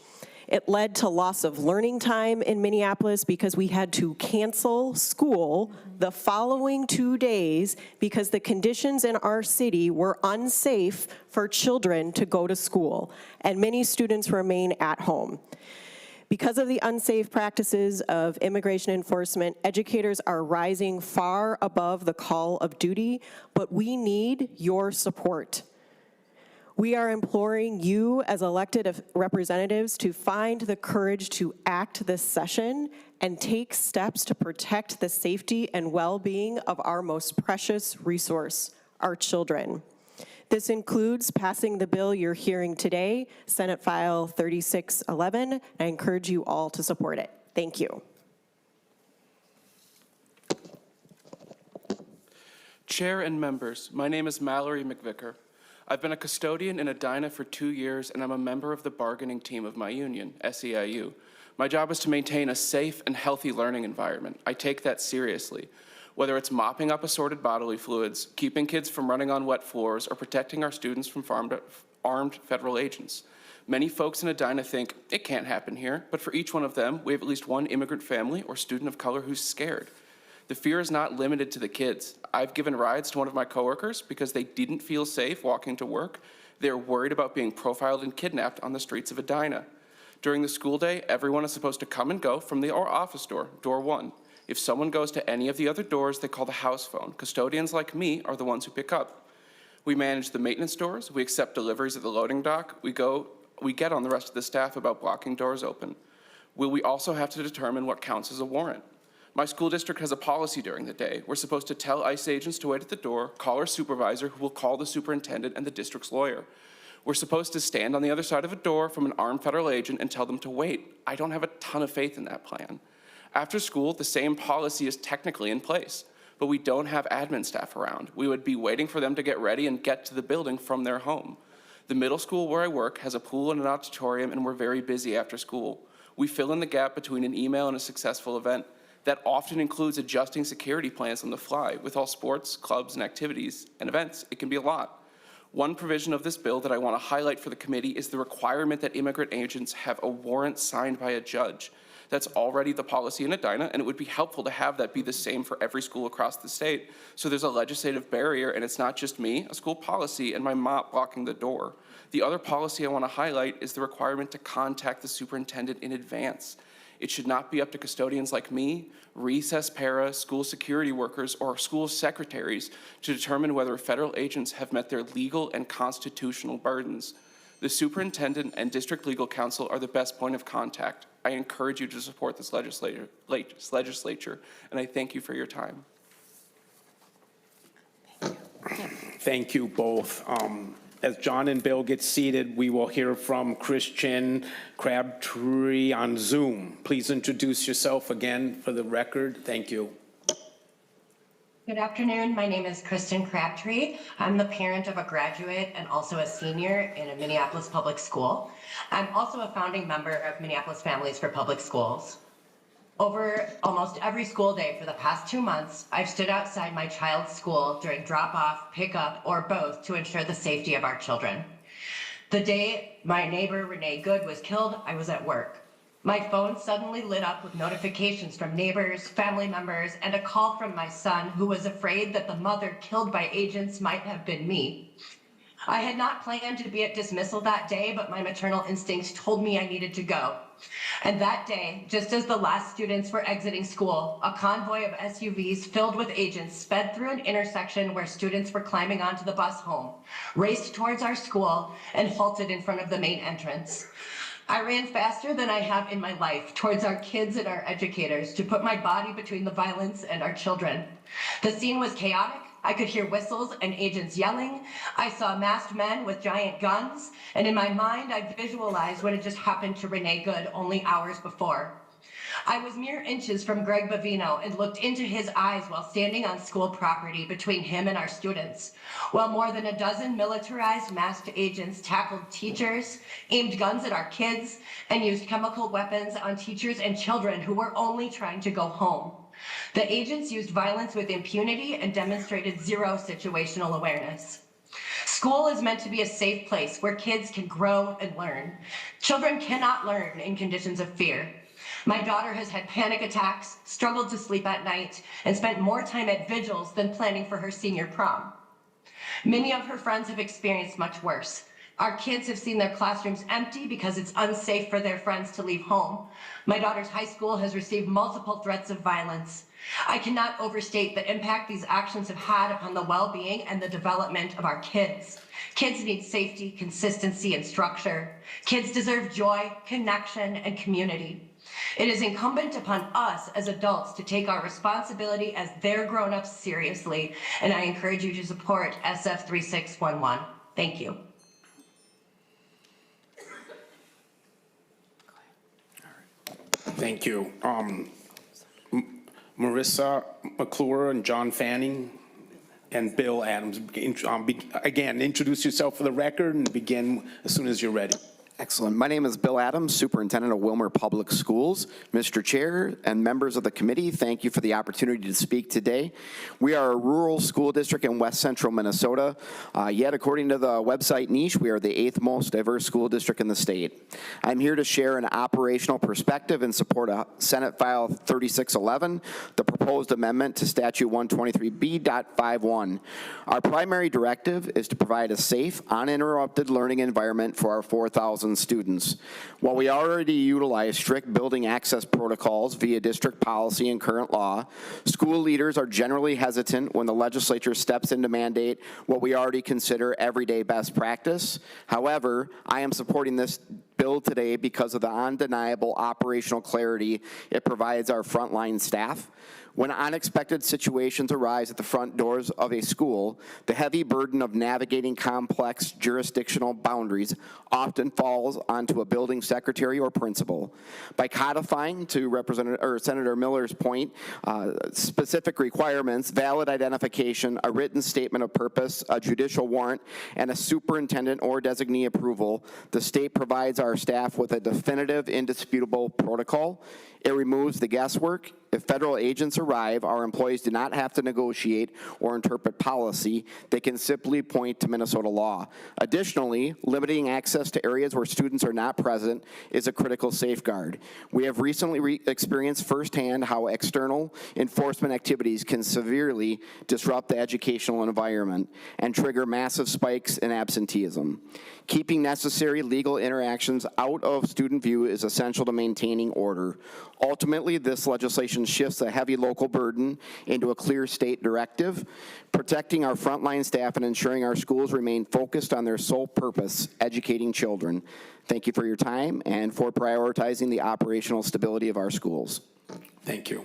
It led to loss of learning time in Minneapolis because we had to cancel school the following 2 days because the conditions in our city were unsafe for children to go to school, and many students remain at home. Because of the unsafe practices of immigration enforcement, educators are rising far above the call of duty, but we need your support. We are imploring you as elected representatives to find the courage to act this session and take steps to protect the safety and well-being of our most precious resource, our children. This includes passing the bill you're hearing today, Senate File 3611. I encourage you all to support it. Thank you. Chair and members, my name is Mallory McVicker. I've been a custodian in Edina for 2 years, and I'm a member of the bargaining team of my union, SEIU. My job is to maintain a safe and healthy learning environment. I take that seriously. Whether it's mopping up assorted bodily fluids, keeping kids from running on wet floors, or protecting our students from armed federal agents. Many folks in Edina think, it can't happen here, but for each one of them, we have at least one immigrant family or student of color who's scared. The fear is not limited to the kids. I've given rides to one of my coworkers because they didn't feel safe walking to work. They're worried about being profiled and kidnapped on the streets of Edina. During the school day, everyone is supposed to come and go from the office door, door 1. If someone goes to any of the other doors, they call the house phone. Custodians like me are the ones who pick up. We manage the maintenance doors. We accept deliveries at the loading dock. We get on the rest of the staff about blocking doors open. We also have to determine what counts as a warrant. My school district has a policy during the day. We're supposed to tell ICE agents to wait at the door, call our supervisor, who will call the superintendent and the district's lawyer. We're supposed to stand on the other side of a door from an armed federal agent and tell them to wait. I don't have a ton of faith in that plan. After school, the same policy is technically in place, but we don't have admin staff around. We would be waiting for them to get ready and get to the building from their home. The middle school where I work has a pool and an auditorium, and we're very busy after school. We fill in the gap between an email and a successful event. That often includes adjusting security plans on the fly. With all sports, clubs, and activities and events, it can be a lot. One provision of this bill that I want to highlight for the committee is the requirement that immigrant agents have a warrant signed by a judge. That's already the policy in Edina, and it would be helpful to have that be the same for every school across the state. So there's a legislative barrier, and it's not just me, a school policy, and my mop blocking the door. The other policy I want to highlight is the requirement to contact the superintendent in advance. It should not be up to custodians like me, recess para, school security workers, or school secretaries to determine whether federal agents have met their legal and constitutional burdens. The superintendent and district legal counsel are the best point of contact. I encourage you to support this legislature, and I thank you for your time. Thank you both. As John and Bill get seated, we will hear from Christian Crabtree on Zoom. Please introduce yourself again for the record. Thank you. Good afternoon. My name is Kristen Crabtree. I'm the parent of a graduate and also a senior in a Minneapolis public school. I'm also a founding member of Minneapolis Families for Public Schools. Over almost every school day for the past 2 months, I've stood outside my child's school during drop-off, pickup, or both to ensure the safety of our children. The day my neighbor Renee Good was killed, I was at work. My phone suddenly lit up with notifications from neighbors, family members, and a call from my son who was afraid that the mother killed by agents might have been me. I had not planned to be at dismissal that day, but my maternal instincts told me I needed to go. And that day, just as the last students were exiting school, a convoy of SUVs filled with agents sped through an intersection where students were climbing onto the bus home, raced towards our school, and halted in front of the main entrance. I ran faster than I have in my life towards our kids and our educators to put my body between the violence and our children. The scene was chaotic. I could hear whistles and agents yelling. I saw masked men with giant guns, and in my mind, I visualized what had just happened to Renee Good only hours before. I was mere inches from Greg Bavino and looked into his eyes while standing on school property between him and our students, while more than a dozen militarized masked agents tackled teachers, aimed guns at our kids, and used chemical weapons on teachers and children who were only trying to go home. The agents used violence with impunity and demonstrated zero situational awareness. School is meant to be a safe place where kids can grow and learn. Children cannot learn in conditions of fear. My daughter has had panic attacks, struggled to sleep at night, and spent more time at vigils than planning for her senior prom. Many of her friends have experienced much worse. Our kids have seen their classrooms empty because it's unsafe for their friends to leave home. My daughter's high school has received multiple threats of violence. I cannot overstate the impact these actions have had upon the well-being and the development of our kids. Kids need safety, consistency, and structure. Kids deserve joy, connection, and community. It is incumbent upon us as adults to take our responsibility as their grown-ups seriously, and I encourage you to support SF 3611. Thank you. Thank you. Marissa McClure and John Fanning and Bill Adams. Again, introduce yourself for the record and begin as soon as you're ready. Excellent. My name is Bill Adams, Superintendent of Wilmer Public Schools. Mr. Chair and members of the committee, thank you for the opportunity to speak today. We are a rural school district in west central Minnesota. Yet, according to the website Niche, we are the 8th most diverse school district in the state. I'm here to share an operational perspective in support of Senate File 3611, the proposed amendment to Statute 123B.51. Our primary directive is to provide a safe, uninterrupted learning environment for our 4,000 students. While we already utilize strict building access protocols via district policy and current law, school leaders are generally hesitant when the legislature steps in to mandate what we already consider everyday best practice. However, I am supporting this bill today because of the undeniable operational clarity it provides our frontline staff. When unexpected situations arise at the front doors of a school, the heavy burden of navigating complex jurisdictional boundaries often falls onto a building secretary or principal. By codifying, to Senator Miller's point, specific requirements, valid identification, a written statement of purpose, a judicial warrant, and a superintendent or designee approval, the state provides our staff with a definitive, indisputable protocol. It removes the guesswork. If federal agents arrive, our employees do not have to negotiate or interpret policy. They can simply point to Minnesota law. Additionally, limiting access to areas where students are not present is a critical safeguard. We have recently experienced firsthand how external enforcement activities can severely disrupt the educational environment and trigger massive spikes in absenteeism. Keeping necessary legal interactions out of student view is essential to maintaining order. Ultimately, this legislation shifts a heavy local burden into a clear state directive, protecting our frontline staff and ensuring our schools remain focused on their sole purpose, educating children. Thank you for your time and for prioritizing the operational stability of our schools. Thank you.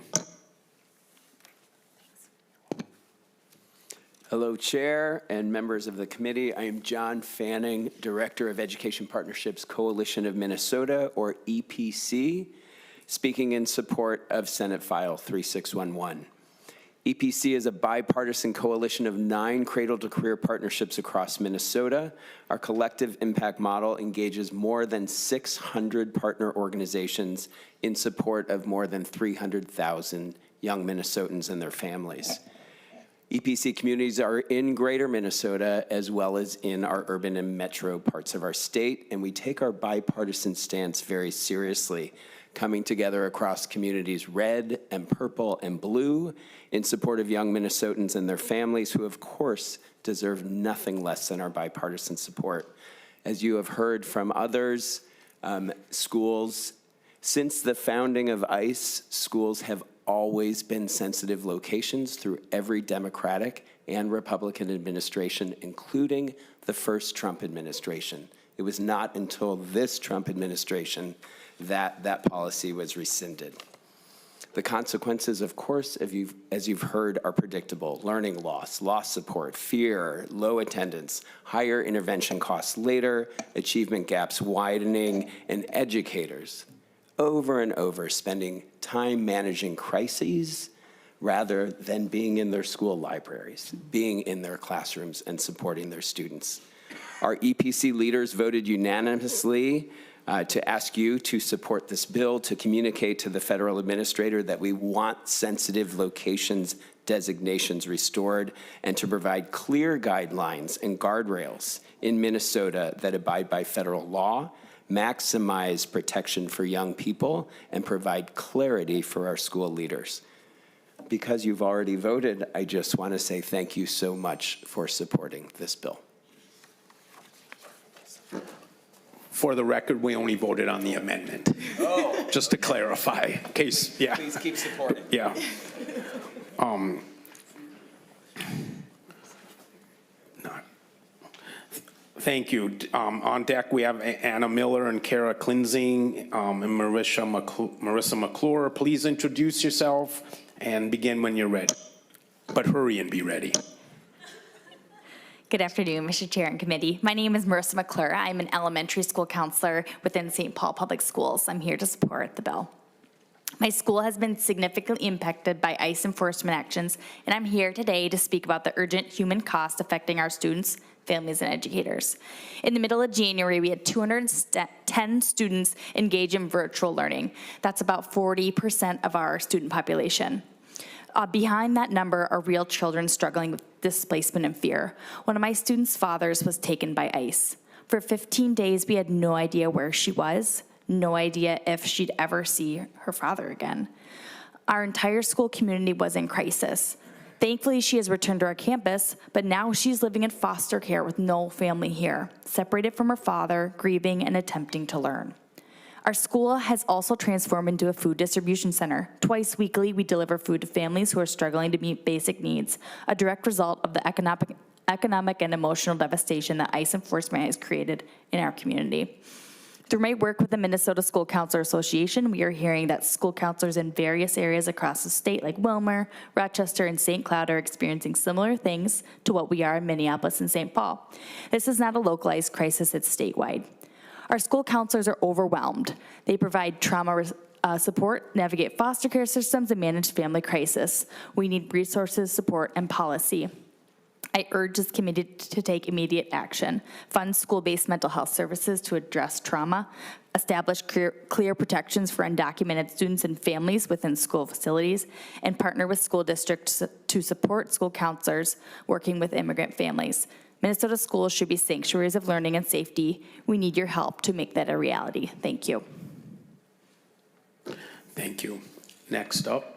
Hello, Chair and members of the committee. I am John Fanning, Director of Education Partnerships Coalition of Minnesota, or EPC, speaking in support of Senate File 3611. EPC is a bipartisan coalition of 9 cradle-to-career partnerships across Minnesota. Our collective impact model engages more than 600 partner organizations in support of more than 300,000 young Minnesotans and their families. EPC communities are in greater Minnesota as well as in our urban and metro parts of our state, and we take our bipartisan stance very seriously, coming together across communities red and purple and blue in support of young Minnesotans and their families who, of course, deserve nothing less than our bipartisan support. As you have heard from others, schools, since the founding of ICE, schools have always been sensitive locations through every Democratic and Republican administration, including the first Trump administration. It was not until this Trump administration that that policy was rescinded. The consequences, of course, as you've heard, are predictable. Learning loss, lost support, fear, low attendance, higher intervention costs later, achievement gaps widening, and educators over and over spending time managing crises rather than being in their school libraries, being in their classrooms and supporting their students. Our EPC leaders voted unanimously to ask you to support this bill, to communicate to the federal administrator that we want sensitive locations designations restored, and to provide clear guidelines and guardrails in Minnesota that abide by federal law, maximize protection for young people, and provide clarity for our school leaders. Because you've already voted, I just want to say thank you so much for supporting this bill. For the record, we only voted on the amendment. Oh. Just to clarify, in case, yeah. Please keep supporting. Yeah. Thank you. On deck, we have Anna Miller and Kara Klinzing and Marissa McClure. Please introduce yourself and begin when you're ready. But hurry and be ready. Good afternoon, Mr. Chair and committee. My name is Marissa McClure. I'm an elementary school counselor within St. Paul Public Schools. I'm here to support the bill. My school has been significantly impacted by ICE enforcement actions, and I'm here today to speak about the urgent human cost affecting our students, families, and educators. In the middle of January, we had 210 students engage in virtual learning. That's about 40% of our student population. Behind that number are real children struggling with displacement and fear. One of my students' fathers was taken by ICE. For 15 days, we had no idea where she was, no idea if she'd ever see her father again. Our entire school community was in crisis. Thankfully, she has returned to our campus, but now she's living in foster care with no family here, separated from her father, grieving and attempting to learn. Our school has also transformed into a food distribution center. Twice weekly, we deliver food to families who are struggling to meet basic needs, a direct result of the economic and emotional devastation that ICE enforcement has created in our community. Through my work with the Minnesota School Counselor Association, we are hearing that school counselors in various areas across the state, like Willmar, Rochester, and St. Cloud, are experiencing similar things to what we are in Minneapolis and St. Paul. This is not a localized crisis, it's statewide. Our school counselors are overwhelmed. They provide trauma support, navigate foster care systems, and manage family crisis. We need resources, support, and policy. I urge this committee to take immediate action, fund school-based mental health services to address trauma, establish clear protections for undocumented students and families within school facilities, and partner with school districts to support school counselors working with immigrant families. Minnesota schools should be sanctuaries of learning and safety. We need your help to make that a reality. Thank you. Thank you. Next up.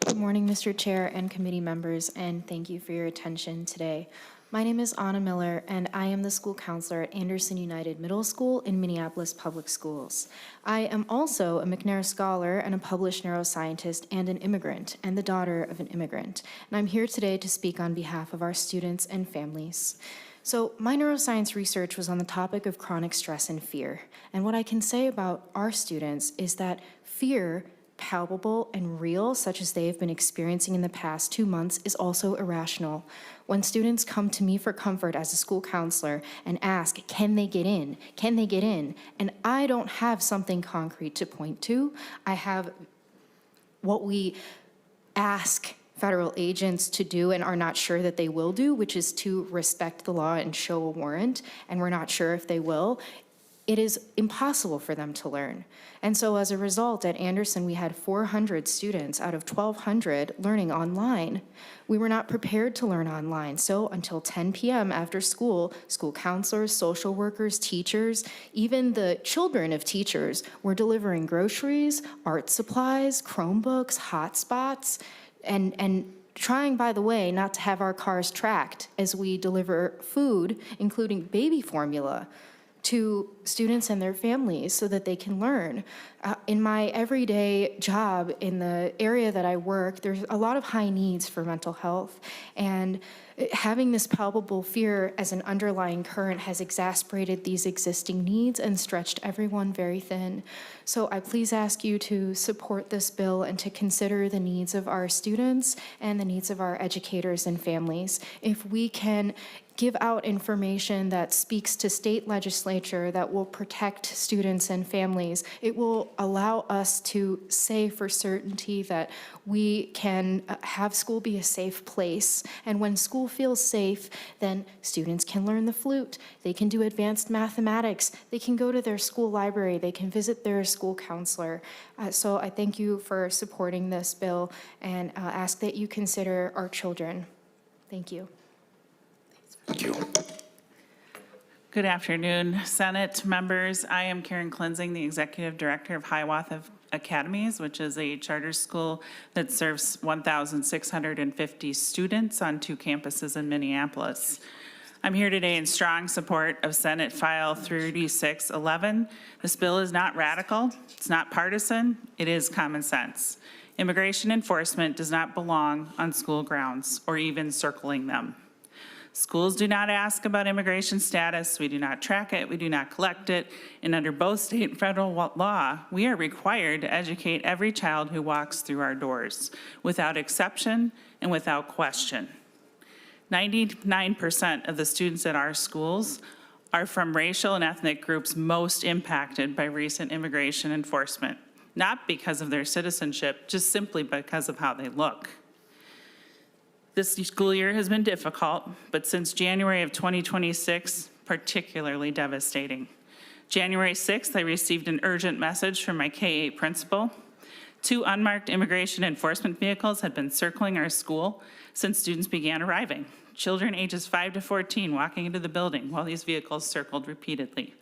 Good morning, Mr. Chair and committee members, and thank you for your attention today. My name is Anna Miller, and I am the school counselor at Anderson United Middle School in Minneapolis Public Schools. I am also a McNair Scholar and a published neuroscientist and an immigrant, and the daughter of an immigrant. And I'm here today to speak on behalf of our students and families. So my neuroscience research was on the topic of chronic stress and fear. And what I can say about our students is that fear, palpable and real, such as they have been experiencing in the past 2 months, is also irrational. When students come to me for comfort as a school counselor and ask, can they get in? Can they get in? And I don't have something concrete to point to. I have what we ask federal agents to do and are not sure that they will do, which is to respect the law and show a warrant, and we're not sure if they will. It is impossible for them to learn. And so as a result, at Anderson, we had 400 students out of 1,200 learning online. We were not prepared to learn online. So until 10 p.m. after school, school counselors, social workers, teachers, even the children of teachers were delivering groceries, art supplies, Chromebooks, hotspots, and trying, by the way, not to have our cars tracked as we deliver food, including baby formula, to students and their families so that they can learn. In my everyday job in the area that I work, there's a lot of high needs for mental health, and having this palpable fear as an underlying current has exacerbated these existing needs and stretched everyone very thin. So I please ask you to support this bill and to consider the needs of our students and the needs of our educators and families. If we can give out information that speaks to state legislature that will protect students and families, it will allow us to say for certainty that we can have school be a safe place. And when school feels safe, then students can learn the flute, they can do advanced mathematics, they can go to their school library, they can visit their school counselor. So I thank you for supporting this bill and ask that you consider our children. Thank you. Thank you. Good afternoon, Senate members. I am Karen Cleansing, the Executive Director of Hiawatha Academies, which is a charter school that serves 1,650 students on 2 campuses in Minneapolis. I'm here today in strong support of Senate File 3611. This bill is not radical, it's not partisan, it is common sense. Immigration enforcement does not belong on school grounds or even circling them. Schools do not ask about immigration status, we do not track it, we do not collect it, and under both state and federal law, we are required to educate every child who walks through our doors, without exception and without question. 99% of the students at our schools are from racial and ethnic groups most impacted by recent immigration enforcement, not because of their citizenship, just simply because of how they look. This school year has been difficult, but since January of 2026, particularly devastating. January 6th, I received an urgent message from my K-8 principal. 2 unmarked immigration enforcement vehicles had been circling our school since students began arriving. Children ages 5 to 14 walking into the building while these vehicles circled repeatedly.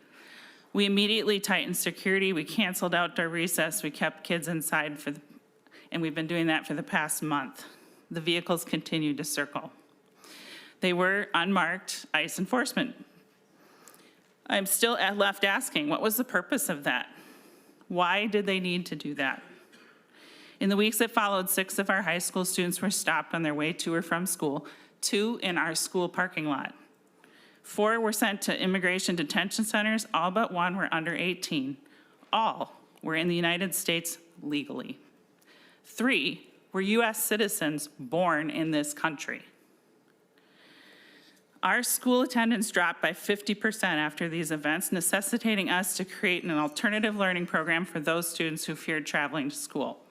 We immediately tightened security, we canceled outdoor recess, we kept kids inside and we've been doing that for the past month. The vehicles continued to circle. They were unmarked ICE enforcement. I'm still left asking, what was the purpose of that? Why did they need to do that? In the weeks that followed, 6 of our high school students were stopped on their way to or from school, 2 in our school parking lot. 4 were sent to immigration detention centers, all but 1 were under 18. All were in the United States legally. 3 were US citizens born in this country. Our school attendance dropped by 50% after these events, necessitating us to create an alternative learning program for those students who feared traveling to school.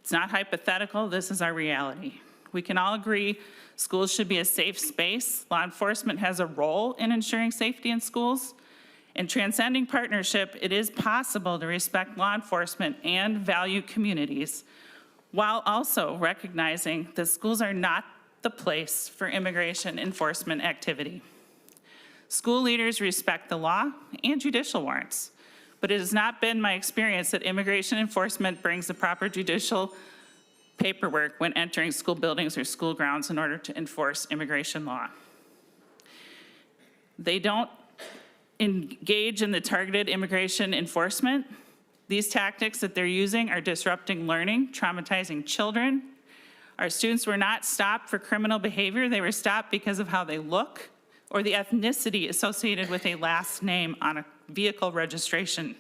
It's not hypothetical, this is our reality. We can all agree schools should be a safe space. Law enforcement has a role in ensuring safety in schools. In transcending partnership, it is possible to respect law enforcement and value communities, while also recognizing that schools are not the place for immigration enforcement activity. School leaders respect the law and judicial warrants, but it has not been my experience that immigration enforcement brings the proper judicial paperwork when entering school buildings or school grounds in order to enforce immigration law. They don't engage in the targeted immigration enforcement. These tactics that they're using are disrupting learning, traumatizing children. Our students were not stopped for criminal behavior. They were stopped because of how they look or the ethnicity associated with a last name on a vehicle registration.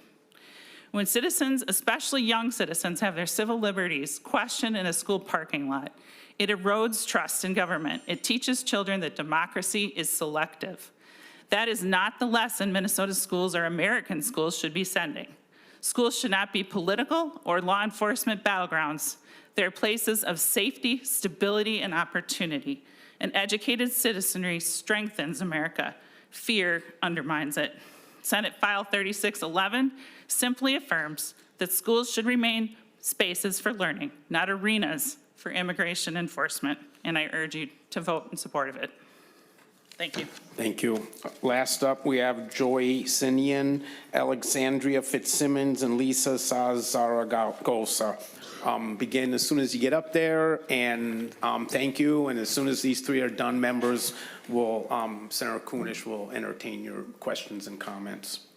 When citizens, especially young citizens, have their civil liberties questioned in a school parking lot, it erodes trust in government. It teaches children that democracy is selective. That is not the lesson Minnesota schools or American schools should be sending. Schools should not be political or law enforcement battlegrounds. They're places of safety, stability, and opportunity. An educated citizenry strengthens America. Fear undermines it. Senate File 3611 simply affirms that schools should remain spaces for learning, not arenas for immigration enforcement, and I urge you to vote in support of it. Thank you. Thank you. Last up, we have Joy Sinian, Alexandria Fitzsimmons, and Lisa Zaragoza. Begin as soon as you get up there, and thank you. And as soon as these three are done, members will, Senator Kunesh will entertain your questions and comments.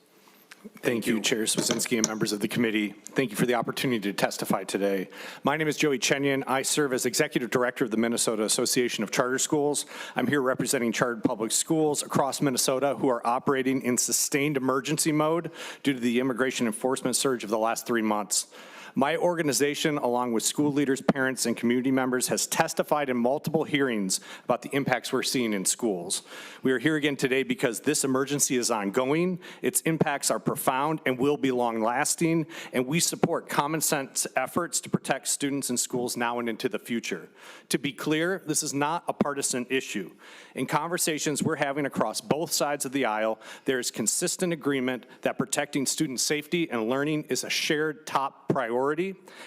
Thank you, Chair Swazinski and members of the committee. Thank you for the opportunity to testify today. My name is Joey Chenyan. I serve as Executive Director of the Minnesota Association of Charter Schools. I'm here representing chartered public schools across Minnesota who are operating in sustained emergency mode due to the immigration enforcement surge of the last 3 months. My organization, along with school leaders, parents, and community members, has testified in multiple hearings about the impacts we're seeing in schools. We are here again today because this emergency is ongoing, its impacts are profound and will be long-lasting, and we support common sense efforts to protect students in schools now and into the future. To be clear, this is not a partisan issue. In conversations we're having across both sides of the aisle, there is consistent agreement that protecting student safety and learning is a shared top priority,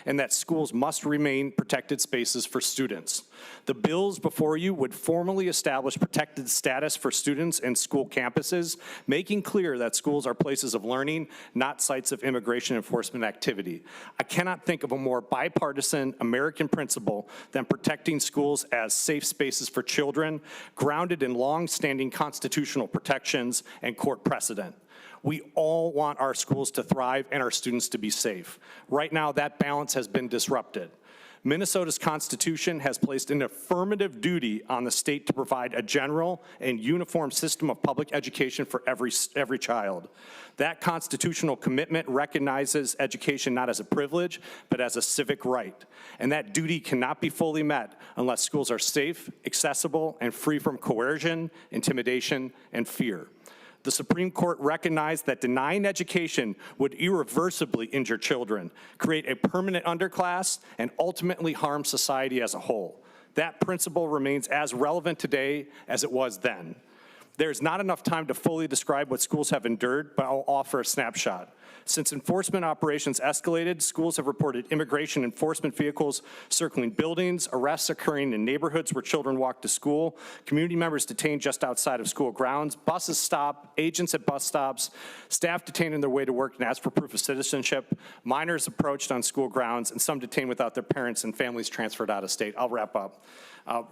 and that schools must remain protected spaces for students. The bills before you would formally establish protected status for students and school campuses, making clear that schools are places of learning, not sites of immigration enforcement activity. I cannot think of a more bipartisan American principle than protecting schools as safe spaces for children, grounded in long-standing constitutional protections and court precedent. We all want our schools to thrive and our students to be safe. Right now, that balance has been disrupted. Minnesota's Constitution has placed an affirmative duty on the state to provide a general and uniform system of public education for every child. That constitutional commitment recognizes education not as a privilege, but as a civic right. And that duty cannot be fully met unless schools are safe, accessible, and free from coercion, intimidation, and fear. The Supreme Court recognized that denying education would irreversibly injure children, create a permanent underclass, and ultimately harm society as a whole. That principle remains as relevant today as it was then. There's not enough time to fully describe what schools have endured, but I'll offer a snapshot. Since enforcement operations escalated, schools have reported immigration enforcement vehicles circling buildings, arrests occurring in neighborhoods where children walk to school, community members detained just outside of school grounds, buses stop, agents at bus stops, staff detained on their way to work and ask for proof of citizenship, minors approached on school grounds, and some detained without their parents and families transferred out of state. I'll wrap up.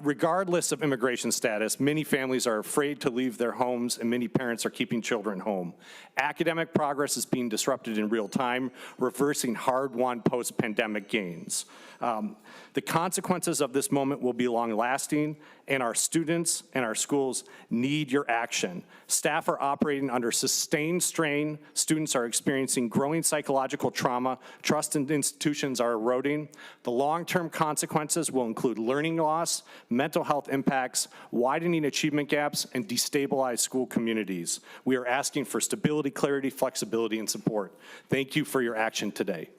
Regardless of immigration status, many families are afraid to leave their homes and many parents are keeping children home. Academic progress is being disrupted in real time, reversing hard-won post-pandemic gains. The consequences of this moment will be long-lasting, and our students and our schools need your action. Staff are operating under sustained strain. Students are experiencing growing psychological trauma. Trust in institutions are eroding. The long-term consequences will include learning loss, mental health impacts, widening achievement gaps, and destabilized school communities. We are asking for stability, clarity, flexibility, and support. Thank you for your action today.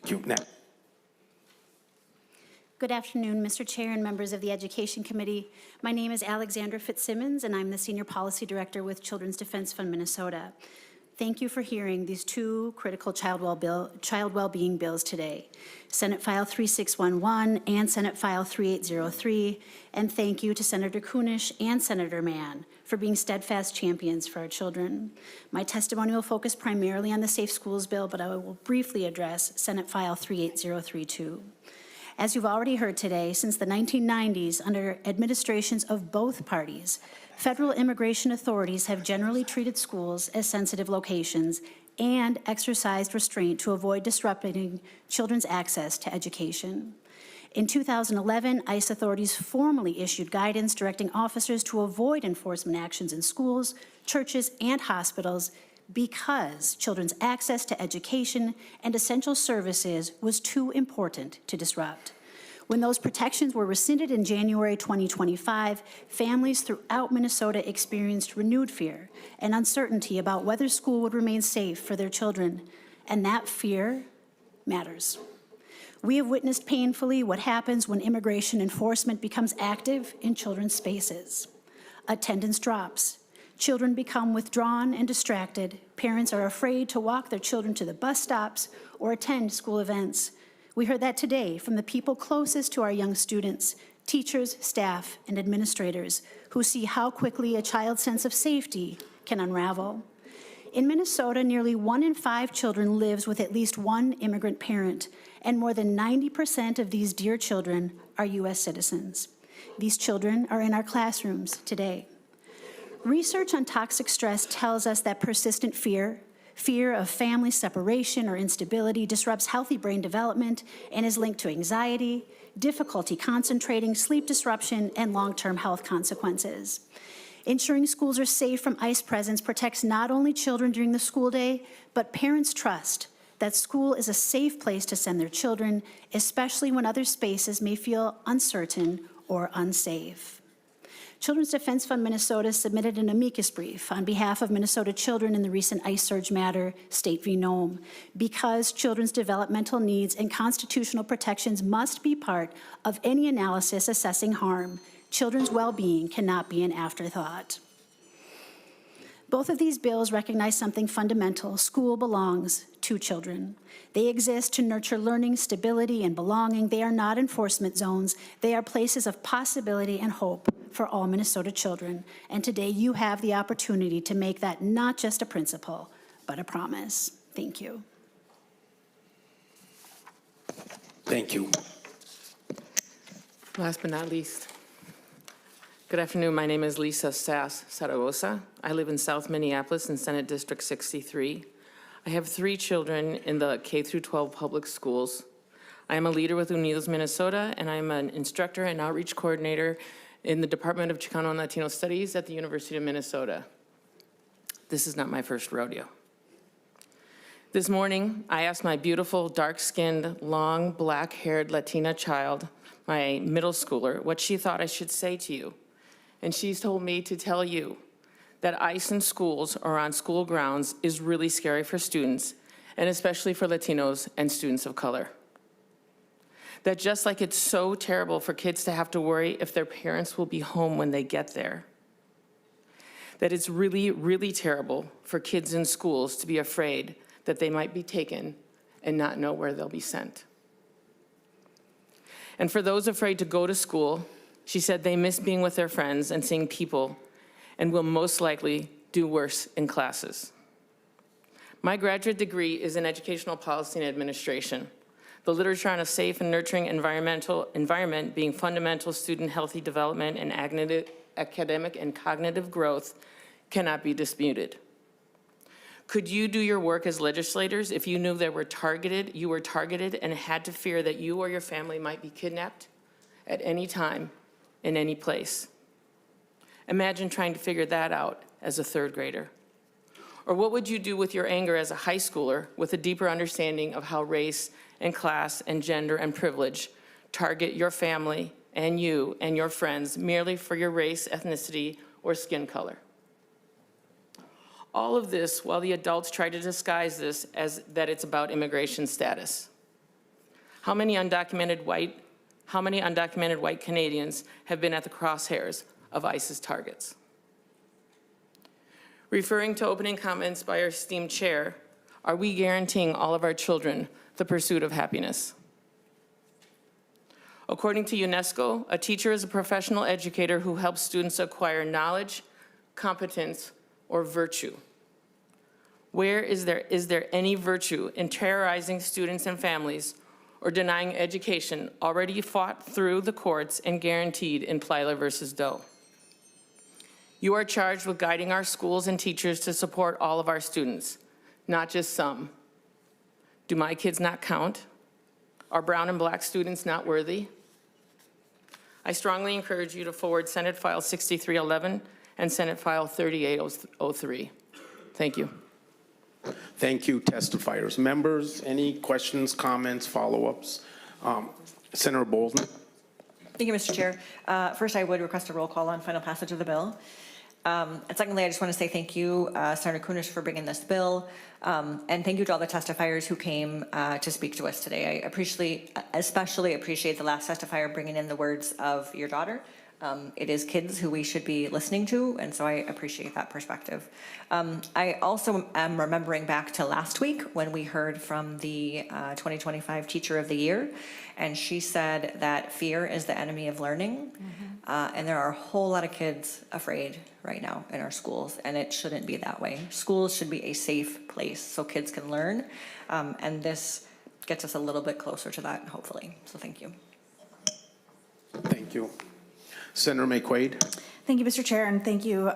Thank you. Now. Good afternoon, Mr. Chair and members of the Education Committee. My name is Alexandra Fitzsimmons, and I'm the Senior Policy Director with Children's Defense Fund Minnesota. Thank you for hearing these two critical child well-being bills today, Senate File 3611 and Senate File 3803, and thank you to Senator Kunesh and Senator Mann for being steadfast champions for our children. My testimony will focus primarily on the Safe Schools bill, but I will briefly address Senate File 38032. As you've already heard today, since the 1990s, under administrations of both parties, federal immigration authorities have generally treated schools as sensitive locations and exercised restraint to avoid disrupting children's access to education. In 2011, ICE authorities formally issued guidance directing officers to avoid enforcement actions in schools, churches, and hospitals because children's access to education and essential services was too important to disrupt. When those protections were rescinded in January 2025, families throughout Minnesota experienced renewed fear and uncertainty about whether school would remain safe for their children, and that fear matters. We have witnessed painfully what happens when immigration enforcement becomes active in children's spaces. Attendance drops. Children become withdrawn and distracted. Parents are afraid to walk their children to the bus stops or attend school events. We heard that today from the people closest to our young students, teachers, staff, and administrators, who see how quickly a child's sense of safety can unravel. In Minnesota, nearly 1 in 5 children lives with at least one immigrant parent, and more than 90% of these dear children are U.S. citizens. These children are in our classrooms today. Research on toxic stress tells us that persistent fear of family separation or instability disrupts healthy brain development and is linked to anxiety, difficulty concentrating, sleep disruption, and long-term health consequences. Ensuring schools are safe from ICE presence protects not only children during the school day, but parents' trust that school is a safe place to send their children, especially when other spaces may feel uncertain or unsafe. Children's Defense Fund Minnesota submitted an amicus brief on behalf of Minnesota children in the recent ICE surge matter, State v. Nome, because children's developmental needs and constitutional protections must be part of any analysis assessing harm. Children's well-being cannot be an afterthought. Both of these bills recognize something fundamental. School belongs to children. They exist to nurture learning, stability, and belonging. They are not enforcement zones. They are places of possibility and hope for all Minnesota children. And today you have the opportunity to make that not just a principle, but a promise. Thank you. Thank you. Last but not least, good afternoon. My name is Lisa Sass Zaragoza. I live in South Minneapolis in Senate District 63. I have 3 children in the K through 12 public schools. I am a leader with Unidos Minnesota, and I'm an instructor and outreach coordinator in the Department of Chicano and Latino Studies at the University of Minnesota. This is not my first rodeo. This morning, I asked my beautiful, dark-skinned, long, black-haired Latina child, my middle schooler, what she thought I should say to you. And she's told me to tell you that ICE in schools or on school grounds is really scary for students, and especially for Latinos and students of color. That just like it's so terrible for kids to have to worry if their parents will be home when they get there, that it's really, really terrible for kids in schools to be afraid that they might be taken and not know where they'll be sent. And for those afraid to go to school, she said they miss being with their friends and seeing people and will most likely do worse in classes. My graduate degree is in educational policy and administration. The literature on a safe and nurturing environment being fundamental student healthy development and academic and cognitive growth cannot be disputed. Could you do your work as legislators if you knew you were targeted and had to fear that you or your family might be kidnapped at any time, in any place? Imagine trying to figure that out as a 3rd grader. Or what would you do with your anger as a high schooler with a deeper understanding of how race and class and gender and privilege target your family and you and your friends merely for your race, ethnicity, or skin color? All of this while the adults try to disguise this as that it's about immigration status. How many undocumented white Canadians have been at the crosshairs of ICE's targets? Referring to opening comments by our esteemed chair, are we guaranteeing all of our children the pursuit of happiness? According to UNESCO, a teacher is a professional educator who helps students acquire knowledge, competence, or virtue. Where is there any virtue in terrorizing students and families or denying education already fought through the courts and guaranteed in Plyler versus Doe? You are charged with guiding our schools and teachers to support all of our students, not just some. Do my kids not count? Are brown and black students not worthy? I strongly encourage you to forward Senate File 6311 and Senate File 3803. Thank you. Thank you, testifiers. Members, any questions, comments, follow-ups? Senator Bolden? Thank you, Mr. Chair. First, I would request a roll call on final passage of the bill. And secondly, I just want to say thank you, Senator Kunesh, for bringing this bill. And thank you to all the testifiers who came to speak to us today. I especially appreciate the last testifier bringing in the words of your daughter. It is kids who we should be listening to, and so I appreciate that perspective. I also am remembering back to last week when we heard from the 2025 Teacher of the Year, and she said that fear is the enemy of learning. And there are a whole lot of kids afraid right now in our schools, and it shouldn't be that way. Schools should be a safe place so kids can learn, and this gets us a little bit closer to that, hopefully. So thank you. Thank you. Senator McQuaid? Thank you, Mr. Chair, and thank you,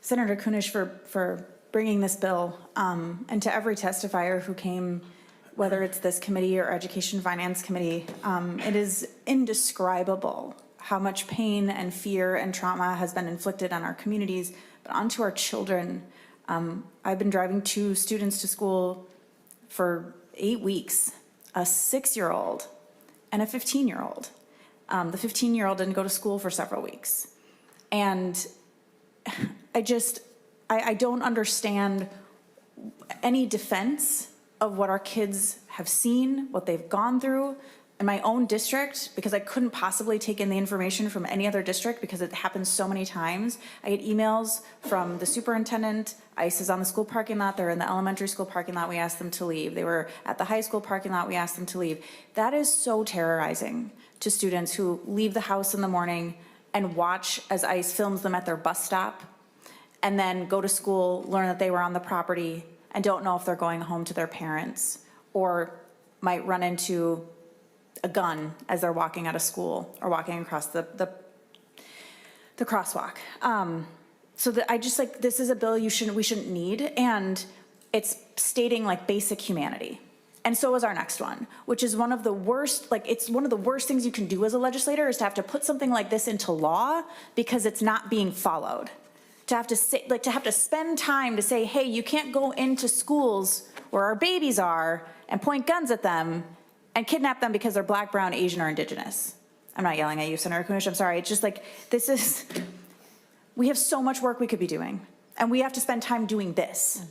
Senator Kunesh, for bringing this bill, and to every testifier who came, whether it's this committee or Education Finance Committee. It is indescribable how much pain and fear and trauma has been inflicted on our communities, but onto our children. I've been driving 2 students to school for 8 weeks, a 6-year-old and a 15-year-old. The 15-year-old didn't go to school for several weeks. And I don't understand any defense of what our kids have seen, what they've gone through in my own district, because I couldn't possibly take in the information from any other district because it happens so many times. I get emails from the superintendent. ICE is on the school parking lot. They're in the elementary school parking lot. We asked them to leave. They were at the high school parking lot. We asked them to leave. That is so terrorizing to students who leave the house in the morning and watch as ICE films them at their bus stop, and then go to school, learn that they were on the property, and don't know if they're going home to their parents, or might run into a gun as they're walking out of school or walking across the crosswalk. So I just this is a bill we shouldn't need, and it's stating like basic humanity. And so is our next one, which is one of the worst, it's one of the worst things you can do as a legislator, is to have to put something like this into law because it's not being followed. To have to say, to have to spend time to say, hey, you can't go into schools where our babies are and point guns at them and kidnap them because they're Black, brown, Asian, or indigenous. I'm not yelling at you, Senator Kunesh, I'm sorry. It's just we have so much work we could be doing, and we have to spend time doing this.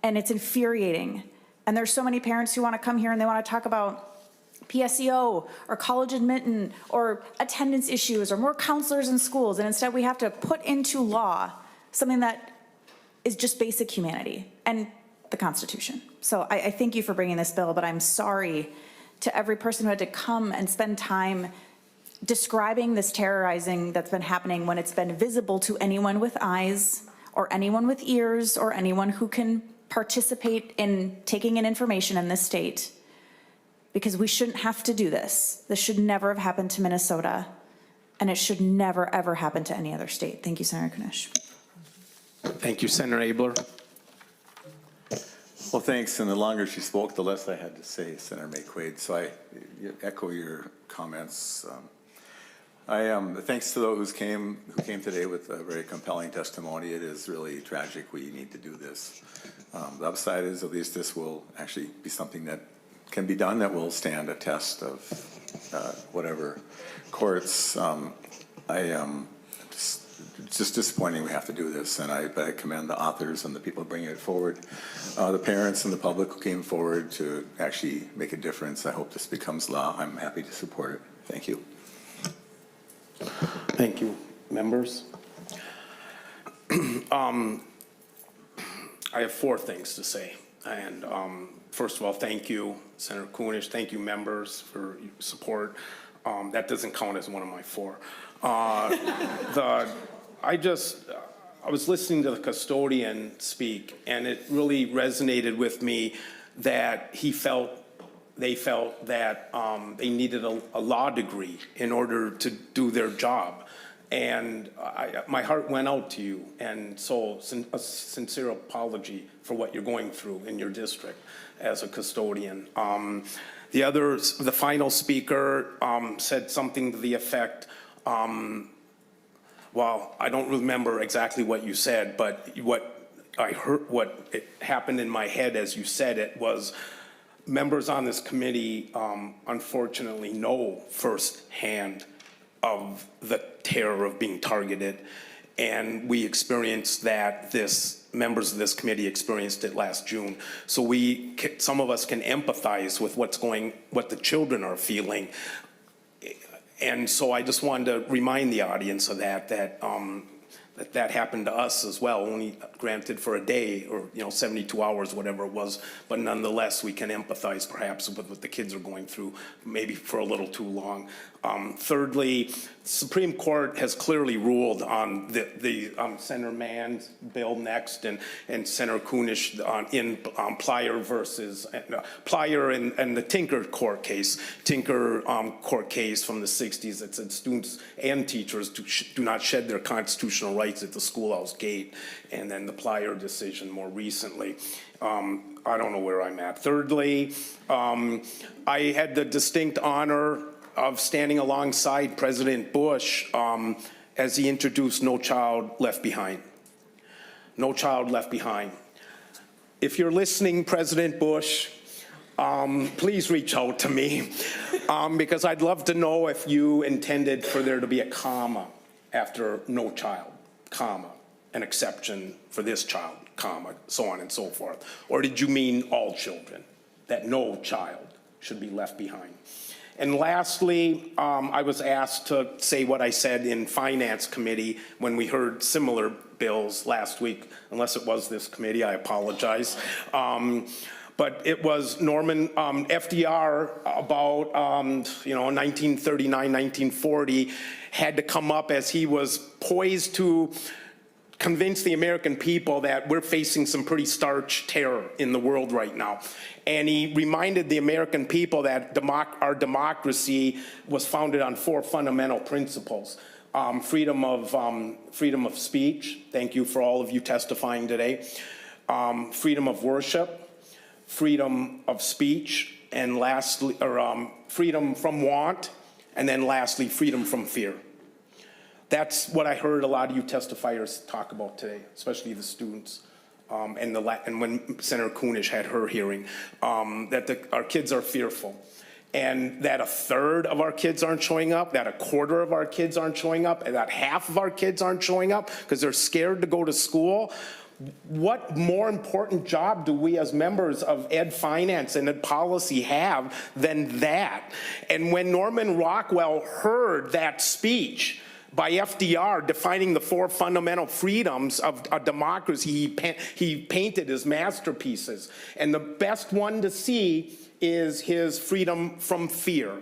And it's infuriating. And there's so many parents who want to come here and they want to talk about PSEO or college admittance or attendance issues or more counselors in schools. And instead we have to put into law something that is just basic humanity and the Constitution. So I thank you for bringing this bill, but I'm sorry to every person who had to come and spend time describing this terrorizing that's been happening when it's been visible to anyone with eyes or anyone with ears or anyone who can participate in taking in information in this state, because we shouldn't have to do this. This should never have happened to Minnesota, and it should never, ever happen to any other state. Thank you, Senator Kunesh. Thank you, Senator Abler. Well, thanks, and the longer she spoke, the less I had to say, Senator McQuaid, so I echo your comments. Thanks to those who came today with a very compelling testimony. It is really tragic. We need to do this. The upside is at least this will actually be something that can be done that will stand a test of whatever courts. It's just disappointing we have to do this, and I commend the authors and the people bringing it forward, the parents and the public who came forward to actually make a difference. I hope this becomes law. I'm happy to support it. Thank you. Thank you, members. I have 4 things to say. And first of all, thank you, Senator Kunesh. Thank you, members, for your support. That doesn't count as one of my 4. I was listening to the custodian speak, and it really resonated with me that they felt that they needed a law degree in order to do their job. And my heart went out to you, and so a sincere apology for what you're going through in your district as a custodian. The final speaker said something to the effect, well, I don't remember exactly what you said, but what I heard, what happened in my head as you said it was, members on this committee unfortunately know firsthand of the terror of being targeted. And we experienced that, members of this committee experienced it last June. So some of us can empathize with what the children are feeling. And so I just wanted to remind the audience of that happened to us as well, only granted for a day or 72 hours, whatever it was. But nonetheless, we can empathize perhaps with what the kids are going through, maybe for a little too long. Thirdly, Supreme Court has clearly ruled on the Senator Mann's bill next and Senator Kunesh in Plyer versus Plyer and the Tinker court case. Tinker court case from the 60s that said students and teachers do not shed their constitutional rights at the schoolhouse gate. And then the Plyer decision more recently. I don't know where I'm at. Thirdly, I had the distinct honor of standing alongside President Bush as he introduced No Child Left Behind. No Child Left Behind. If you're listening, President Bush, please reach out to me because I'd love to know if you intended for there to be a comma after no child, comma, an exception for this child, comma, so on and so forth. Or did you mean all children, that no child should be left behind? And lastly, I was asked to say what I said in Finance Committee when we heard similar bills last week. Unless it was this committee, I apologize. But it was Norman FDR about 1939, 1940 had to come up as he was poised to convince the American people that we're facing some pretty starch terror in the world right now. And he reminded the American people that our democracy was founded on 4 fundamental principles. Freedom of speech. Thank you for all of you testifying today. Freedom of worship, freedom of speech, and lastly, freedom from want, and then lastly, freedom from fear. That's what I heard a lot of you testifiers talk about today, especially the students. And when Senator Kunesh had her hearing, that our kids are fearful. And that a third of our kids aren't showing up, that a quarter of our kids aren't showing up, and that half of our kids aren't showing up because they're scared to go to school. What more important job do we as members of Ed Finance and Ed Policy have than that? And when Norman Rockwell heard that speech by FDR defining the 4 fundamental freedoms of a democracy, he painted his masterpieces. And the best one to see is his freedom from fear.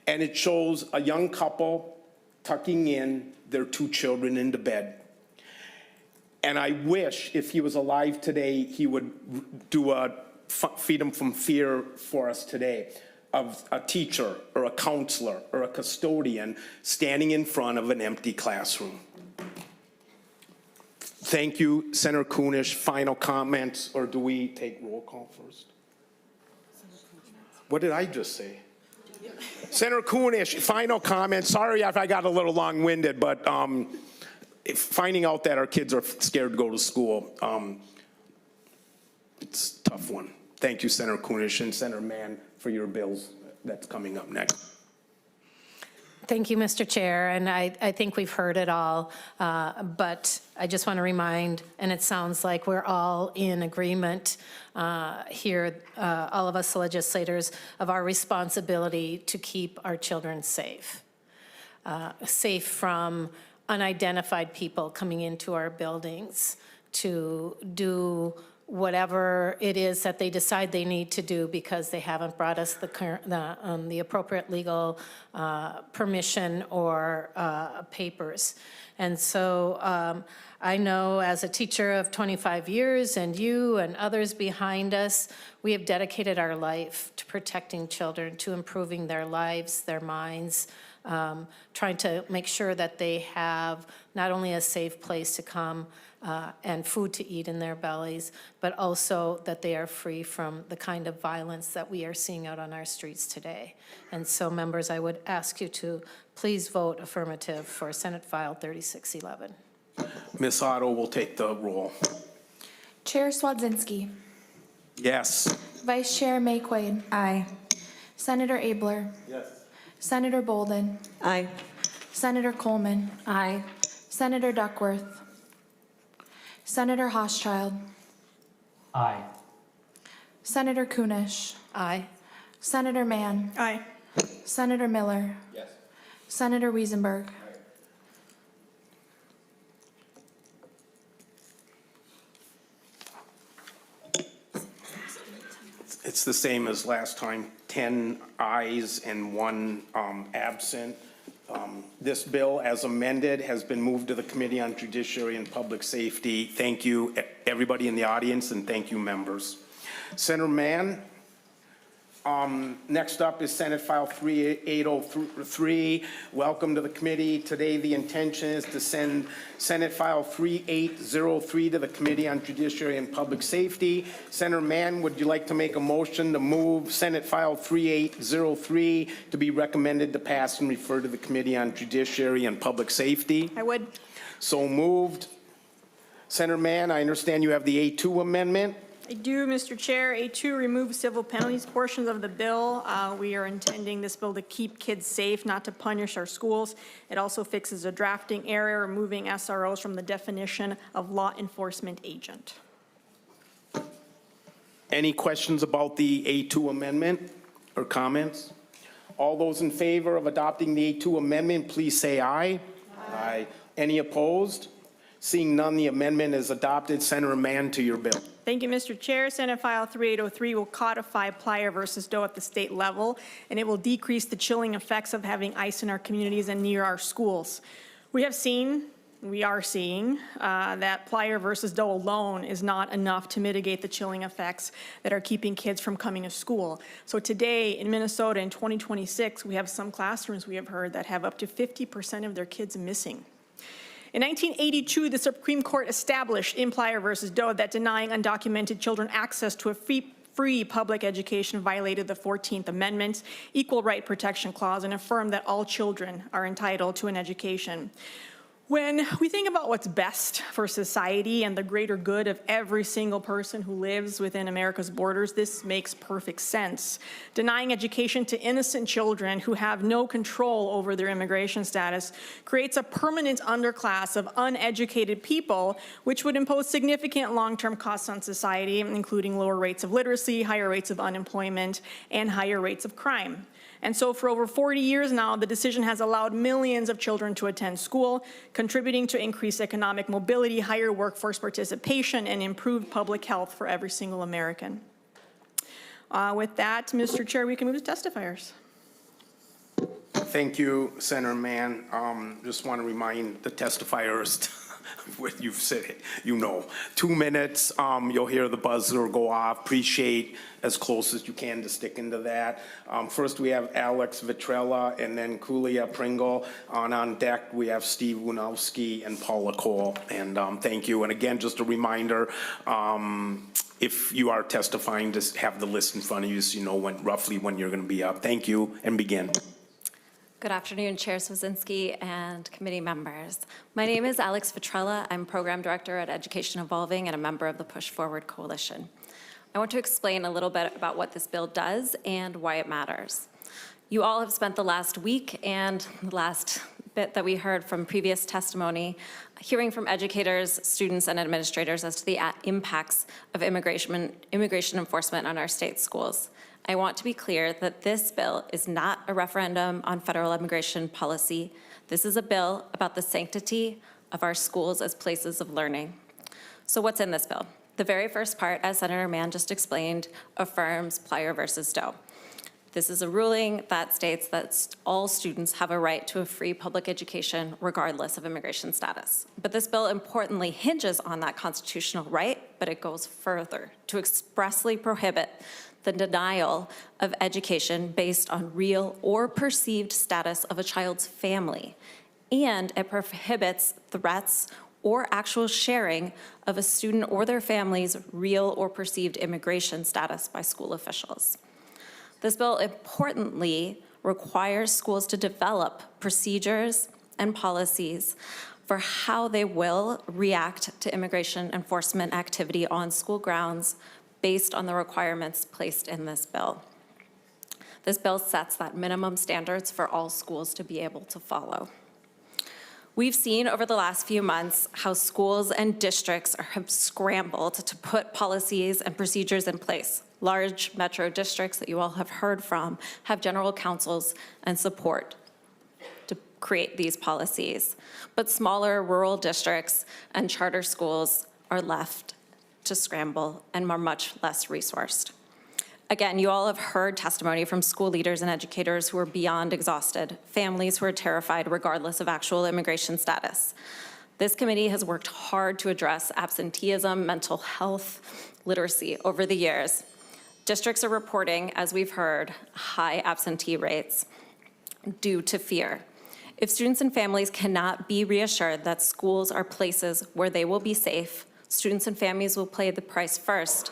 And it shows a young couple tucking in their 2 children into bed. And I wish if he was alive today, he would do a freedom from fear for us today, of a teacher or a counselor or a custodian standing in front of an empty classroom. Thank you, Senator Kunesh. Final comments, or do we take roll call first? What did I just say? Senator Kunesh, final comments. Sorry if I got a little long-winded, but finding out that our kids are scared to go to school, it's a tough one. Thank you, Senator Kunesh, and Senator Mann for your bills that's coming up next. Thank you, Mr. Chair, and I think we've heard it all, but I just want to remind, and it sounds like we're all in agreement here, all of us legislators, of our responsibility to keep our children safe, safe from unidentified people coming into our buildings to do whatever it is that they decide they need to do because they haven't brought us the appropriate legal permission or papers. And so I know as a teacher of 25 years and you and others behind us, we have dedicated our life to protecting children, to improving their lives, their minds, trying to make sure that they have not only a safe place to come and food to eat in their bellies, but also that they are free from the kind of violence that we are seeing out on our streets today. And so, members, I would ask you to please vote affirmative for Senate File 3611. Ms. Otto will take the roll. Chair Swadzinski. Yes. Vice Chair Mayquade. Aye. Senator Abler. Yes. Senator Bolden. Aye. Senator Coleman. Aye. Senator Duckworth. Senator Hochschild. Aye. Senator Kunesh. Aye. Senator Mann. Aye. Senator Miller. Yes. Senator Wiesenberg. It's the same as last time, 10 ayes and 1 absent. This bill, as amended, has been moved to the Committee on Judiciary and Public Safety. Thank you, everybody in the audience, and thank you, members. Senator Mann. Next up is Senate File 3803. Welcome to the committee. Today, the intention is to send Senate File 3803 to the Committee on Judiciary and Public Safety. Senator Mann, would you like to make a motion to move Senate File 3803 to be recommended to pass and refer to the Committee on Judiciary and Public Safety? I would. So moved. Senator Mann, I understand you have the A2 amendment. I do, Mr. Chair. A2 removes civil penalties portions of the bill. We are intending this bill to keep kids safe, not to punish our schools. It also fixes a drafting error, removing SROs from the definition of law enforcement agent. Any questions about the A2 amendment or comments? All those in favor of adopting the A2 amendment, please say aye. Aye. Any opposed? Seeing none, the amendment is adopted. Senator Mann, to your bill. Thank you, Mr. Chair. Senate File 3803 will codify Plyer versus Doe at the state level, and it will decrease the chilling effects of having ICE in our communities and near our schools. We are seeing that Plyer versus Doe alone is not enough to mitigate the chilling effects that are keeping kids from coming to school. So today in Minnesota in 2026, we have some classrooms we have heard that have up to 50% of their kids missing. In 1982, the Supreme Court established in Plyer versus Doe that denying undocumented children access to a free public education violated the 14th Amendment, Equal Right Protection Clause, and affirmed that all children are entitled to an education. When we think about what's best for society and the greater good of every single person who lives within America's borders, this makes perfect sense. Denying education to innocent children who have no control over their immigration status creates a permanent underclass of uneducated people, which would impose significant long-term costs on society, including lower rates of literacy, higher rates of unemployment, and higher rates of crime. And so for over 40 years now, the decision has allowed millions of children to attend school, contributing to increased economic mobility, higher workforce participation, and improved public health for every single American. With that, Mr. Chair, we can move to testifiers. Thank you, Senator Mann. Just want to remind the testifiers what you've said it, 2 minutes, you'll hear the buzzer go off. Appreciate as close as you can to stick into that. First, we have Alex Vitrella and then Kulia Pringle. On deck, we have Steve Winowski and Paula Cole. And thank you. And again, just a reminder, if you are testifying, just have the list in front of you so you know roughly when you're going to be up. Thank you, and begin. Good afternoon, Chair Swazinski and committee members. My name is Alex Vitrella. I'm Program Director at Education Evolving and a member of the Push Forward Coalition. I want to explain a little bit about what this bill does and why it matters. You all have spent the last week and the last bit that we heard from previous testimony hearing from educators, students, and administrators as to the impacts of immigration enforcement on our state schools. I want to be clear that this bill is not a referendum on federal immigration policy. This is a bill about the sanctity of our schools as places of learning. So what's in this bill? The very first part, as Senator Mann just explained, affirms Plyer versus Doe. This is a ruling that states that all students have a right to a free public education regardless of immigration status. But this bill importantly hinges on that constitutional right but it goes further to expressly prohibit the denial of education based on real or perceived status of a child's family. And it prohibits threats or actual sharing of a student or their family's real or perceived immigration status by school officials. This bill importantly requires schools to develop procedures and policies for how they will react to immigration enforcement activity on school grounds based on the requirements placed in this bill. This bill sets that minimum standards for all schools to be able to follow. We've seen over the last few months how schools and districts have scrambled to put policies and procedures in place. Large metro districts that you all have heard from have general counsels and support to create these policies. But smaller rural districts and charter schools are left to scramble and are much less resourced. Again, you all have heard testimony from school leaders and educators who are beyond exhausted, families who are terrified regardless of actual immigration status. This committee has worked hard to address absenteeism, mental health, literacy over the years. Districts are reporting, as we've heard, high absentee rates due to fear. If students and families cannot be reassured that schools are places where they will be safe, students and families will pay the price first,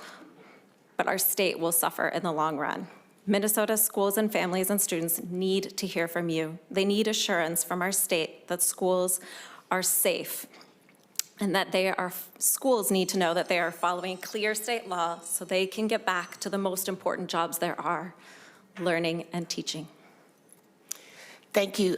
but our state will suffer in the long run. Minnesota schools and families and students need to hear from you. They need assurance from our state that schools are safe and that schools need to know that they are following clear state law so they can get back to the most important jobs there are, learning and teaching. Thank you,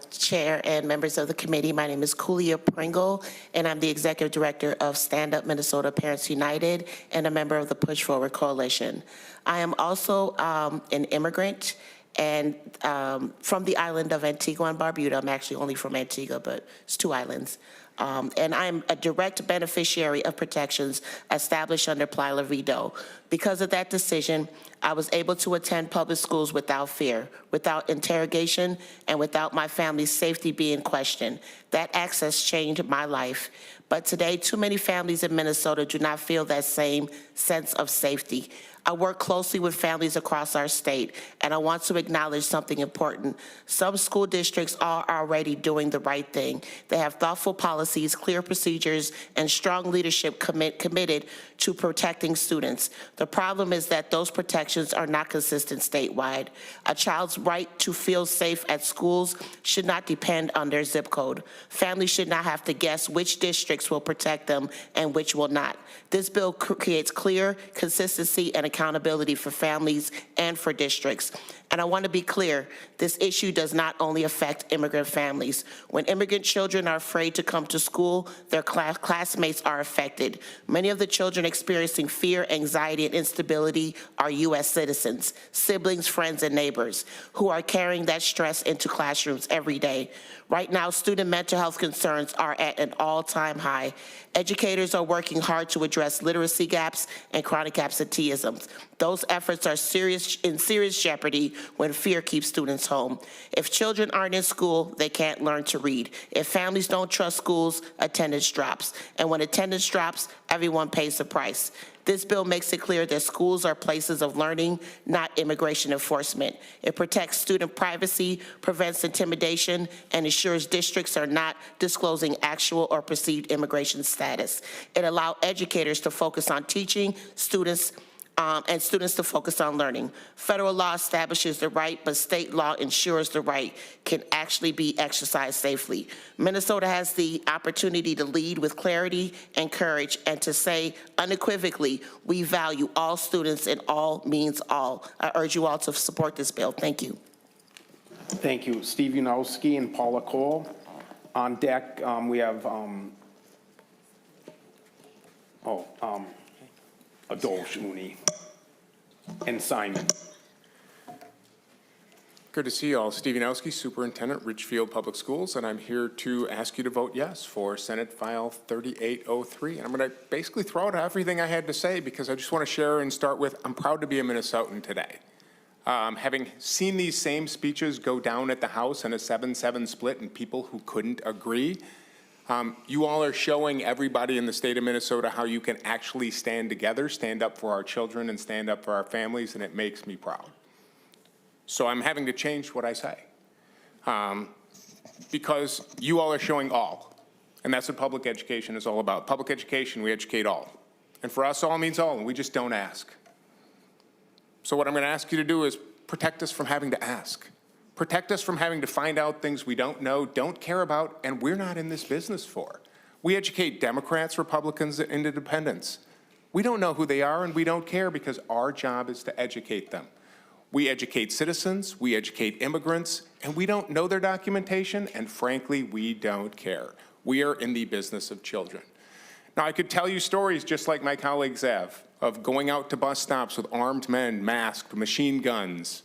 Chair and members of the committee. My name is Kulia Pringle, and I'm the Executive Director of Stand Up Minnesota Parents United and a member of the Push Forward Coalition. I am also an immigrant and from the island of Antigua and Barbuda. I'm actually only from Antigua, but it's 2 islands. And I'm a direct beneficiary of protections established under Plyler v. Doe. Because of that decision, I was able to attend public schools without fear, without interrogation, and without my family's safety being questioned. That access changed my life. But today, too many families in Minnesota do not feel that same sense of safety. I work closely with families across our state, and I want to acknowledge something important. Some school districts are already doing the right thing. They have thoughtful policies, clear procedures, and strong leadership committed to protecting students. The problem is that those protections are not consistent statewide. A child's right to feel safe at schools should not depend on their zip code. Families should not have to guess which districts will protect them and which will not. This bill creates clear consistency and accountability for families and for districts. And I want to be clear, this issue does not only affect immigrant families. When immigrant children are afraid to come to school, their classmates are affected. Many of the children experiencing fear, anxiety, and instability are U.S. citizens, siblings, friends, and neighbors who are carrying that stress into classrooms every day. Right now, student mental health concerns are at an all-time high. Educators are working hard to address literacy gaps and chronic absenteeism. Those efforts are in serious jeopardy when fear keeps students home. If children aren't in school, they can't learn to read. If families don't trust schools, attendance drops. And when attendance drops, everyone pays the price. This bill makes it clear that schools are places of learning, not immigration enforcement. It protects student privacy, prevents intimidation, and ensures districts are not disclosing actual or perceived immigration status. It allows educators to focus on teaching students and students to focus on learning. Federal law establishes the right, but state law ensures the right can actually be exercised safely. Minnesota has the opportunity to lead with clarity and courage and to say unequivocally, we value all students and all means all. I urge you all to support this bill. Thank you. Thank you. Steve Yanowski and Paula Cole. On deck, we have Adol Shuni and Simon. Good to see you all. Steve Yanowski, Superintendent, Ridgefield Public Schools, and I'm here to ask you to vote yes for Senate File 3803. And I'm going to basically throw out everything I had to say because I just want to share and start with, I'm proud to be a Minnesotan today. Having seen these same speeches go down at the House in a 7-7 split and people who couldn't agree, You all are showing everybody in the state of Minnesota how you can actually stand together, stand up for our children, and stand up for our families, and it makes me proud. So I'm having to change what I say, because you all are showing all, and that's what public education is all about. Public education, we educate all. And for us, all means all, and we just don't ask. So what I'm going to ask you to do is protect us from having to ask. Protect us from having to find out things we don't know, don't care about, and we're not in this business for. We educate Democrats, Republicans, and independents. We don't know who they are, and we don't care because our job is to educate them. We educate citizens, we educate immigrants, and we don't know their documentation, and frankly, we don't care. We are in the business of children. Now, I could tell you stories just like my colleagues have, of going out to bus stops with armed men, masked, machine guns,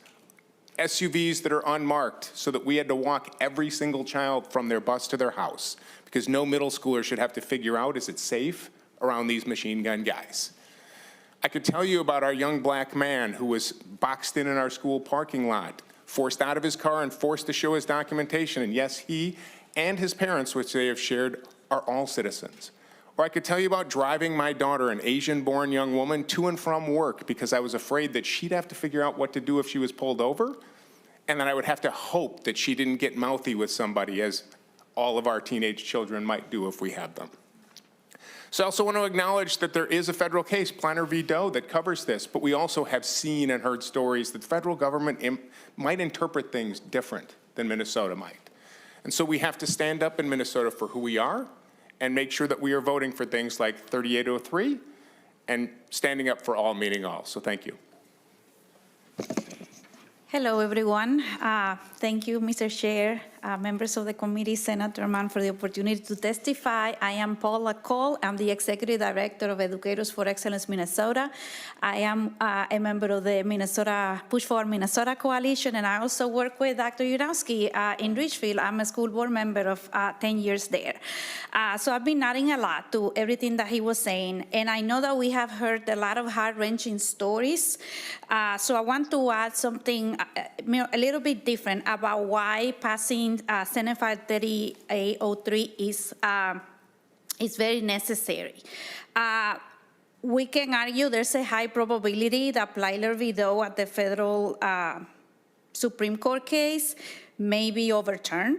SUVs that are unmarked, so that we had to walk every single child from their bus to their house, because no middle schooler should have to figure out, is it safe around these machine gun guys? I could tell you about our young black man who was boxed in our school parking lot, forced out of his car and forced to show his documentation. And yes, he and his parents, which they have shared, are all citizens. Or I could tell you about driving my daughter, an Asian-born young woman, to and from work because I was afraid that she'd have to figure out what to do if she was pulled over, and then I would have to hope that she didn't get mouthy with somebody, as all of our teenage children might do if we have them. So I also want to acknowledge that there is a federal case, Planner v. Doe, that covers this, but we also have seen and heard stories that the federal government might interpret things different than Minnesota might. And so we have to stand up in Minnesota for who we are and make sure that we are voting for things like 3803 and standing up for all meaning all. So thank you. Hello, everyone. Thank you, Mr. Chair, members of the committee, Senator Mann, for the opportunity to testify. I am Paula Cole. I'm the Executive Director of Educators for Excellence Minnesota. I am a member of the Minnesota Push Forward Minnesota Coalition, and I also work with Dr. Yudowski in Richfield. I'm a school board member of 10 years there. So I've been nodding a lot to everything that he was saying, and I know that we have heard a lot of heart-wrenching stories. So I want to add something a little bit different about why passing Senate File 3803 is very necessary. We can argue there's a high probability that Plyler v. Doe at the federal Supreme Court case may be overturned.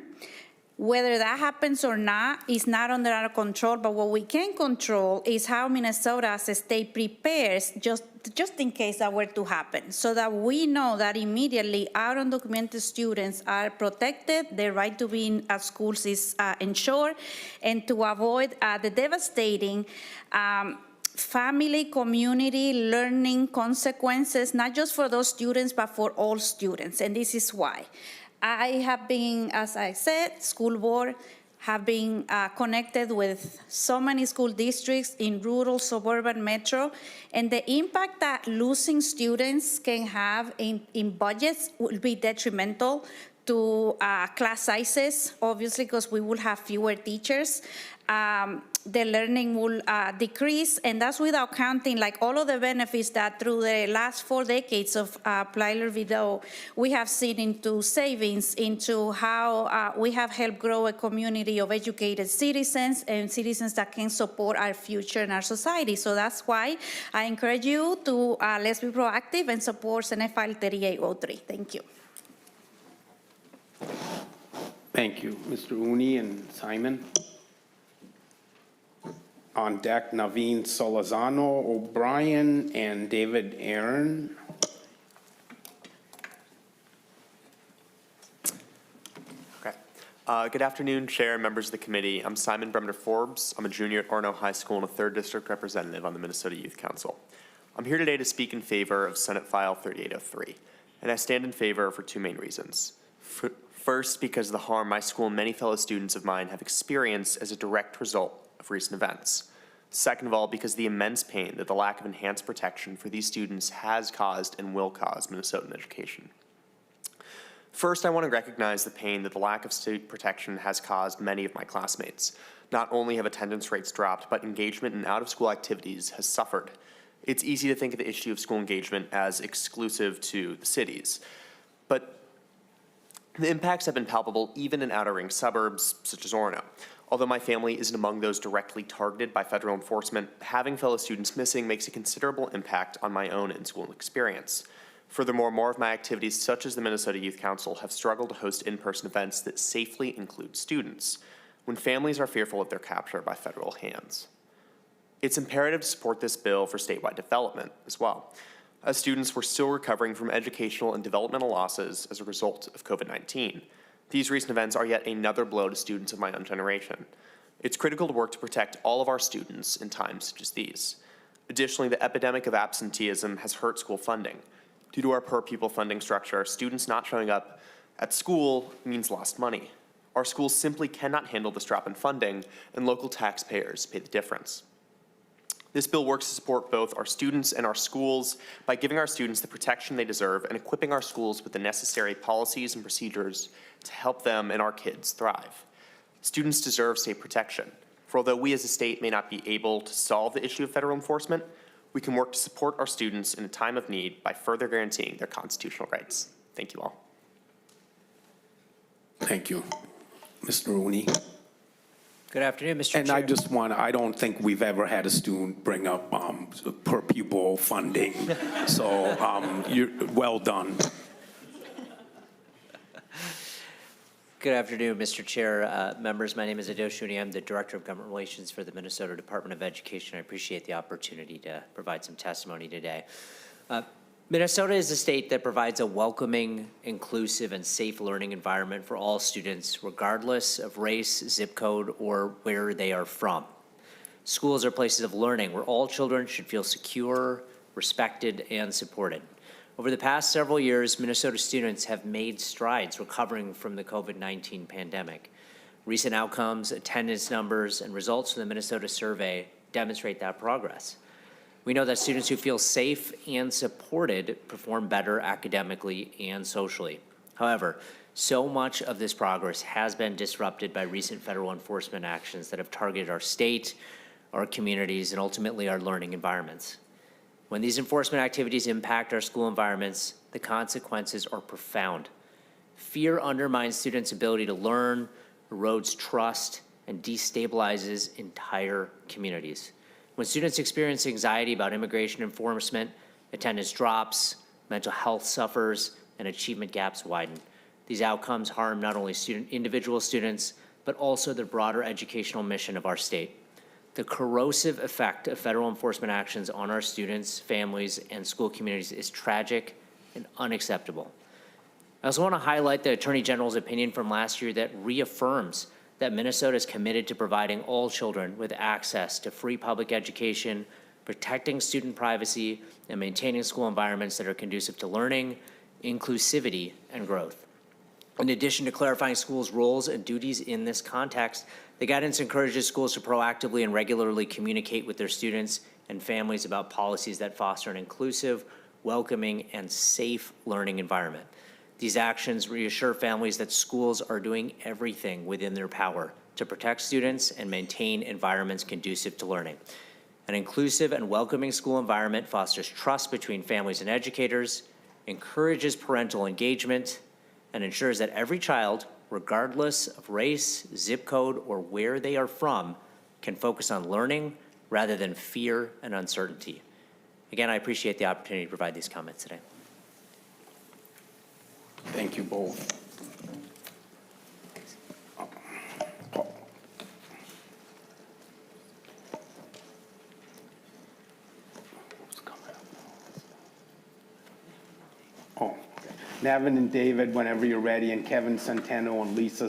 Whether that happens or not is not under our control, but what we can control is how Minnesota as a state prepares just in case that were to happen, so that we know that immediately our undocumented students are protected, their right to be in schools is ensured, and to avoid the devastating family, community, learning consequences, not just for those students, but for all students, and this is why. I have been, as I said, school board, have been connected with so many school districts in rural, suburban, metro, and the impact that losing students can have in budgets will be detrimental to class sizes, obviously, because we will have fewer teachers. The learning will decrease, and that's without counting like all of the benefits that through the last 4 decades of Plyler v. Doe, we have seen into savings, into how we have helped grow a community of educated citizens and citizens that can support our future and our society. So that's why I encourage you to let's be proactive and support Senate File 3803. Thank you. Thank you, Mr. Uni and Simon. On deck, Naveen Solazano, O'Brien, and David Aaron. Okay. Good afternoon, Chair and members of the committee. I'm Simon Bremner Forbes. I'm a junior at Orono High School and a 3rd District representative on the Minnesota Youth Council. I'm here today to speak in favor of Senate File 3803, and I stand in favor for 2 main reasons. First, because of the harm my school and many fellow students of mine have experienced as a direct result of recent events. Second of all, because of the immense pain that the lack of enhanced protection for these students has caused and will cause Minnesotan education. First, I want to recognize the pain that the lack of state protection has caused many of my classmates. Not only have attendance rates dropped, but engagement in out-of-school activities has suffered. It's easy to think of the issue of school engagement as exclusive to the cities, but the impacts have been palpable even in outer ring suburbs such as Orono. Although my family isn't among those directly targeted by federal enforcement, having fellow students missing makes a considerable impact on my own in-school experience. Furthermore, more of my activities, such as the Minnesota Youth Council, have struggled to host in-person events that safely include students when families are fearful of their capture by federal hands. It's imperative to support this bill for statewide development as well, as students were still recovering from educational and developmental losses as a result of COVID-19. These recent events are yet another blow to students of my own generation. It's critical to work to protect all of our students in times such as these. Additionally, the epidemic of absenteeism has hurt school funding. Due to our per-pupil funding structure, students not showing up at school means lost money. Our schools simply cannot handle this drop in funding, and local taxpayers pay the difference. This bill works to support both our students and our schools by giving our students the protection they deserve and equipping our schools with the necessary policies and procedures to help them and our kids thrive. Students deserve state protection, for although we as a state may not be able to solve the issue of federal enforcement, we can work to support our students in a time of need by further guaranteeing their constitutional rights. Thank you all. Thank you. Mr. Rooney. Good afternoon, Mr. Chair. And I don't think we've ever had a student bring up per pupil funding. So you're well done. Good afternoon, Mr. Chair, members. My name is Adil Shuni. I'm the Director of Government Relations for the Minnesota Department of Education. I appreciate the opportunity to provide some testimony today. Minnesota is a state that provides a welcoming, inclusive, and safe learning environment for all students, regardless of race, zip code, or where they are from. Schools are places of learning where all children should feel secure, respected, and supported. Over the past several years, Minnesota students have made strides recovering from the COVID-19 pandemic. Recent outcomes, attendance numbers, and results from the Minnesota survey demonstrate that progress. We know that students who feel safe and supported perform better academically and socially. However, so much of this progress has been disrupted by recent federal enforcement actions that have targeted our state, our communities, and ultimately our learning environments. When these enforcement activities impact our school environments, the consequences are profound. Fear undermines students' ability to learn, erodes trust, and destabilizes entire communities. When students experience anxiety about immigration enforcement, attendance drops, mental health suffers, and achievement gaps widen. These outcomes harm not only individual students, but also the broader educational mission of our state. The corrosive effect of federal enforcement actions on our students, families, and school communities is tragic and unacceptable. I also want to highlight the Attorney General's opinion from last year that reaffirms that Minnesota is committed to providing all children with access to free public education, protecting student privacy, and maintaining school environments that are conducive to learning, inclusivity, and growth. In addition to clarifying schools' roles and duties in this context, the guidance encourages schools to proactively and regularly communicate with their students and families about policies that foster an inclusive, welcoming, and safe learning environment. These actions reassure families that schools are doing everything within their power to protect students and maintain environments conducive to learning. An inclusive and welcoming school environment fosters trust between families and educators, encourages parental engagement, and ensures that every child, regardless of race, zip code, or where they are from, can focus on learning rather than fear and uncertainty. Again, I appreciate the opportunity to provide these comments today. Thank you both. Oh, Nevin and David, whenever you're ready, and Kevin Centeno and Lisa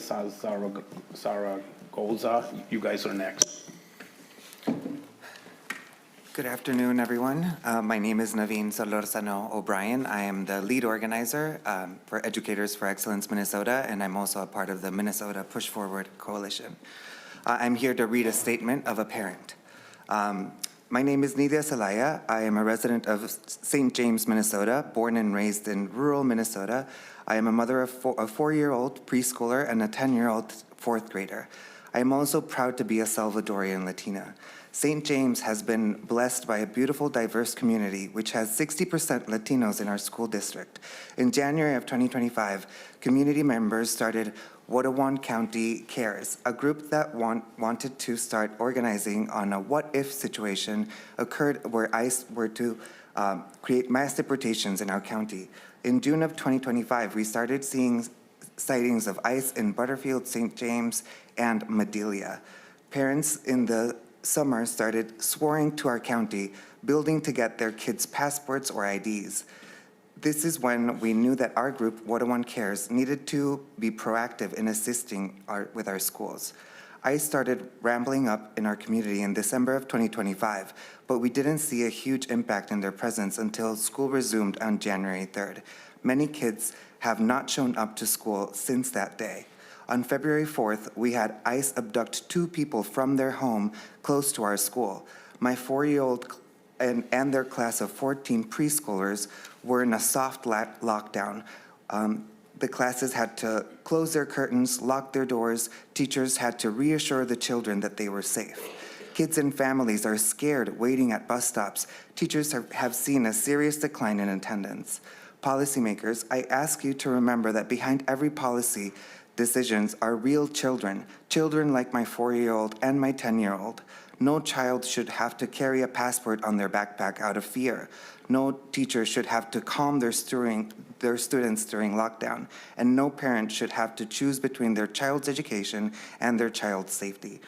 Zaragoza, you guys are next. Good afternoon, everyone. My name is Naveen Solorzano O'Brien. I am the lead organizer for Educators for Excellence Minnesota, and I'm also a part of the Minnesota Push Forward Coalition. I'm here to read a statement of a parent. My name is Nidia Salaya. I am a resident of St. James, Minnesota, born and raised in rural Minnesota. I am a mother of a 4-year-old preschooler and a 10-year-old fourth grader. I am also proud to be a Salvadorian Latina. St. James has been blessed by a beautiful, diverse community, which has 60% Latinos in our school district. In January of 2025, community members started Watawan County Cares, a group that wanted to start organizing on a what-if situation occurred where ICE were to create mass deportations in our county. In June of 2025, we started seeing sightings of ICE in Butterfield, St. James, and Madelia. Parents in the summer started swarming to our county, building to get their kids' passports or IDs. This is when we knew that our group, Watawan Cares, needed to be proactive in assisting with our schools. ICE started rambling up in our community in December of 2025, but we didn't see a huge impact in their presence until school resumed on January 3rd. Many kids have not shown up to school since that day. On February 4th, we had ICE abduct 2 people from their home close to our school. My 4-year-old and their class of 14 preschoolers were in a soft lockdown. The classes had to close their curtains, lock their doors. Teachers had to reassure the children that they were safe. Kids and families are scared waiting at bus stops. Teachers have seen a serious decline in attendance. Policymakers, I ask you to remember that behind every policy decisions are real children, children like my 4-year-old and my 10-year-old. No child should have to carry a passport on their backpack out of fear. No teacher should have to calm their students during lockdown, and no parent should have to choose between their child's education and their child's safety.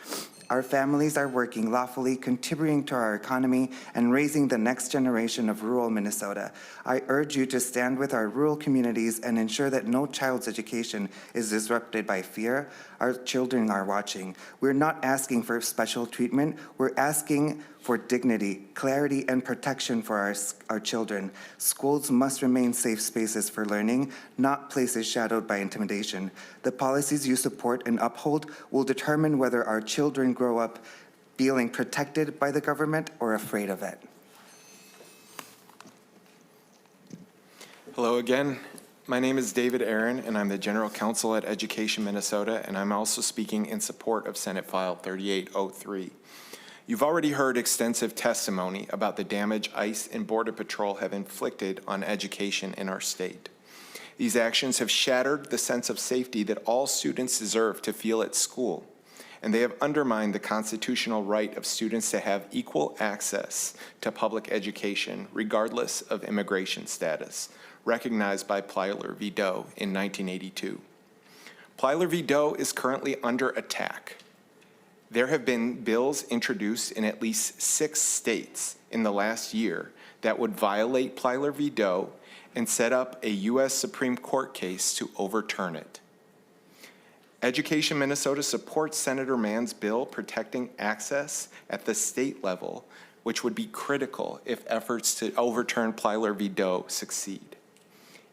Our families are working lawfully, contributing to our economy, and raising the next generation of rural Minnesota. I urge you to stand with our rural communities and ensure that no child's education is disrupted by fear. Our children are watching. We're not asking for special treatment. We're asking for dignity, clarity, and protection for our children. Schools must remain safe spaces for learning, not places shadowed by intimidation. The policies you support and uphold will determine whether our children grow up feeling protected by the government or afraid of it. Hello again. My name is David Aaron, and I'm the General Counsel at Education Minnesota, and I'm also speaking in support of Senate File 3803. You've already heard extensive testimony about the damage ICE and Border Patrol have inflicted on education in our state. These actions have shattered the sense of safety that all students deserve to feel at school, and they have undermined the constitutional right of students to have equal access to public education, regardless of immigration status, recognized by Plyler v. Doe in 1982. Plyler v. Doe is currently under attack. There have been bills introduced in at least 6 states in the last year that would violate Plyler v. Doe and set up a U.S. Supreme Court case to overturn it. Education Minnesota supports Senator Mann's bill protecting access at the state level, which would be critical if efforts to overturn Plyler v. Doe succeed.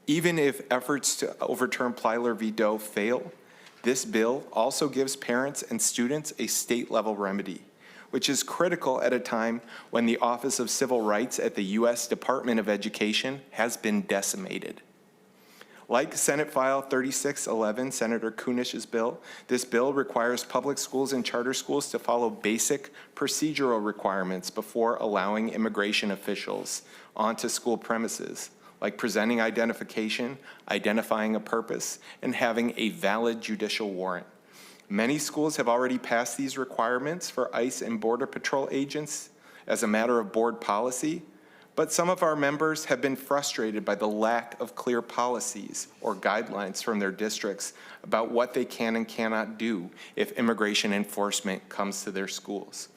Even if efforts to overturn Plyler v. Doe fail, this bill also gives parents and students a state-level remedy, which is critical at a time when the Office of Civil Rights at the U.S. Department of Education has been decimated. Like Senate File 3611, Senator Kunesh's bill, this bill requires public schools and charter schools to follow basic procedural requirements before allowing immigration officials onto school premises, like presenting identification, identifying a purpose, and having a valid judicial warrant. Many schools have already passed these requirements for ICE and Border Patrol agents as a matter of board policy, but some of our members have been frustrated by the lack of clear policies or guidelines from their districts about what they can and cannot do if immigration enforcement comes to their schools.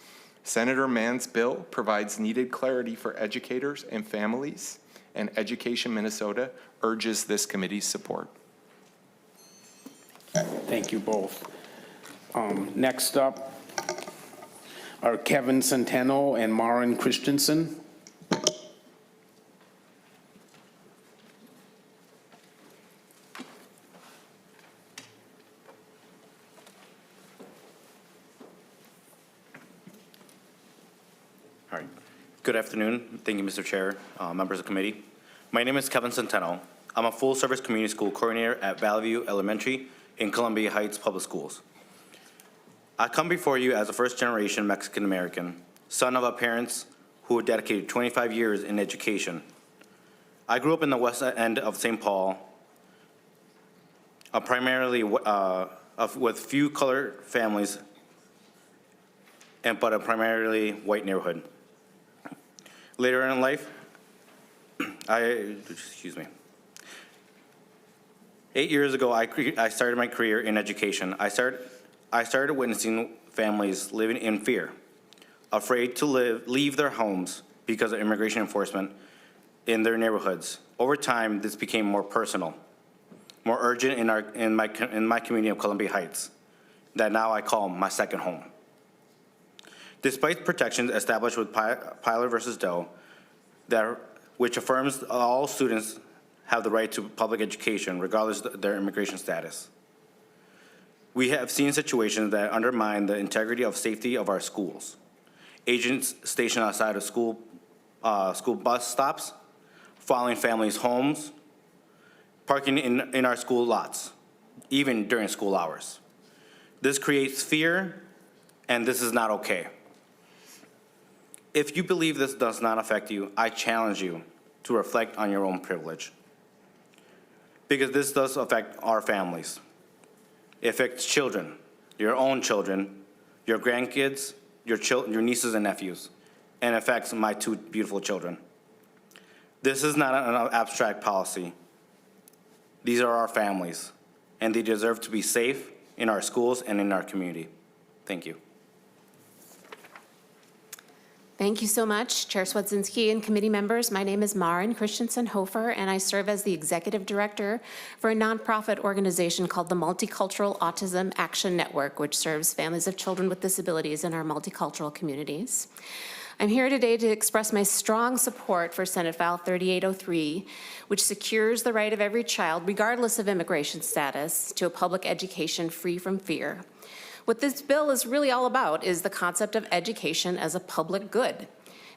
Senator Mann's bill provides needed clarity for educators and families, and Education Minnesota urges this committee's support. Thank you both. Next up are Kevin Centeno and Maren Christensen. All right. Good afternoon. Thank you, Mr. Chair, members of the committee. My name is Kevin Centeno. I'm a full-service community school coordinator at Valley View Elementary in Columbia Heights Public Schools. I come before you as a first-generation Mexican-American son of a parents who dedicated 25 years in education. I grew up in the west end of St. Paul, primarily with few colored families, but a primarily white neighborhood. Later in life, 8 years ago, I started my career in education. I started witnessing families living in fear, afraid to leave their homes because of immigration enforcement in their neighborhoods. Over time, this became more personal, more urgent in my community of Columbia Heights, that now I call my second home. Despite protections established with Pyler versus Doe, which affirms all students have the right to public education regardless of their immigration status, we have seen situations that undermine the integrity of safety of our schools. Agents stationed outside of school bus stops, following families' homes, parking in our school lots, even during school hours. This creates fear, and this is not okay. If you believe this does not affect you, I challenge you to reflect on your own privilege, because this does affect our families. It affects children, your own children, your grandkids, your nieces and nephews, and affects my two beautiful children. This is not an abstract policy. These are our families, and they deserve to be safe in our schools and in our community. Thank you. Thank you so much, Chair Swedzinski and committee members. My name is Maren Christensen-Hofer, and I serve as the executive director for a nonprofit organization called the Multicultural Autism Action Network, which serves families of children with disabilities in our multicultural communities. I'm here today to express my strong support for Senate File 3803, which secures the right of every child, regardless of immigration status, to a public education free from fear. What this bill is really all about is the concept of education as a public good.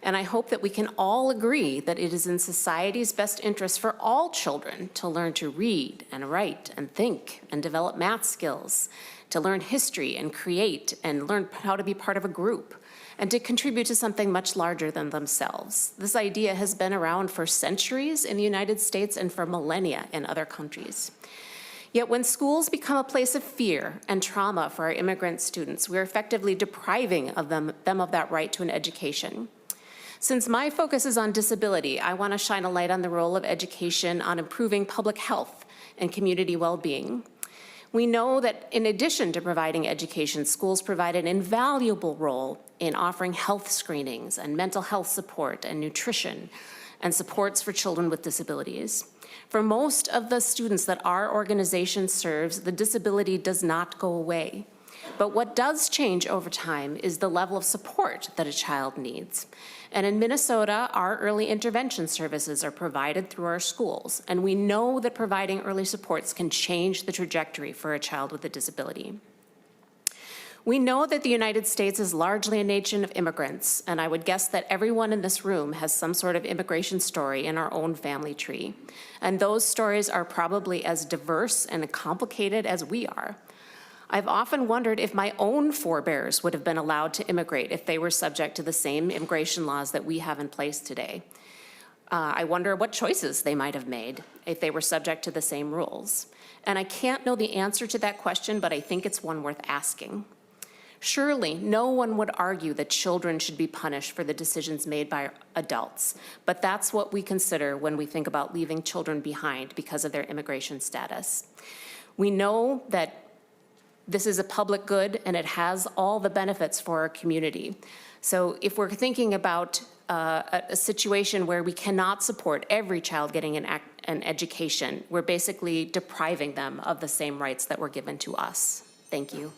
And I hope that we can all agree that it is in society's best interest for all children to learn to read and write and think and develop math skills, to learn history and create and learn how to be part of a group, and to contribute to something much larger than themselves. This idea has been around for centuries in the United States and for millennia in other countries. Yet when schools become a place of fear and trauma for our immigrant students, we're effectively depriving them of that right to an education. Since my focus is on disability, I want to shine a light on the role of education on improving public health and community well-being. We know that in addition to providing education, schools provide an invaluable role in offering health screenings and mental health support and nutrition and supports for children with disabilities. For most of the students that our organization serves, the disability does not go away. But what does change over time is the level of support that a child needs. And in Minnesota, our early intervention services are provided through our schools, and we know that providing early supports can change the trajectory for a child with a disability. We know that the United States is largely a nation of immigrants, and I would guess that everyone in this room has some sort of immigration story in our own family tree. And those stories are probably as diverse and complicated as we are. I've often wondered if my own forebears would have been allowed to immigrate if they were subject to the same immigration laws that we have in place today. I wonder what choices they might have made if they were subject to the same rules. And I can't know the answer to that question, but I think it's one worth asking. Surely, no one would argue that children should be punished for the decisions made by adults, but that's what we consider when we think about leaving children behind because of their immigration status. We know that this is a public good and it has all the benefits for our community. So if we're thinking about a situation where we cannot support every child getting an education, we're basically depriving them of the same rights that were given to us. Thank you.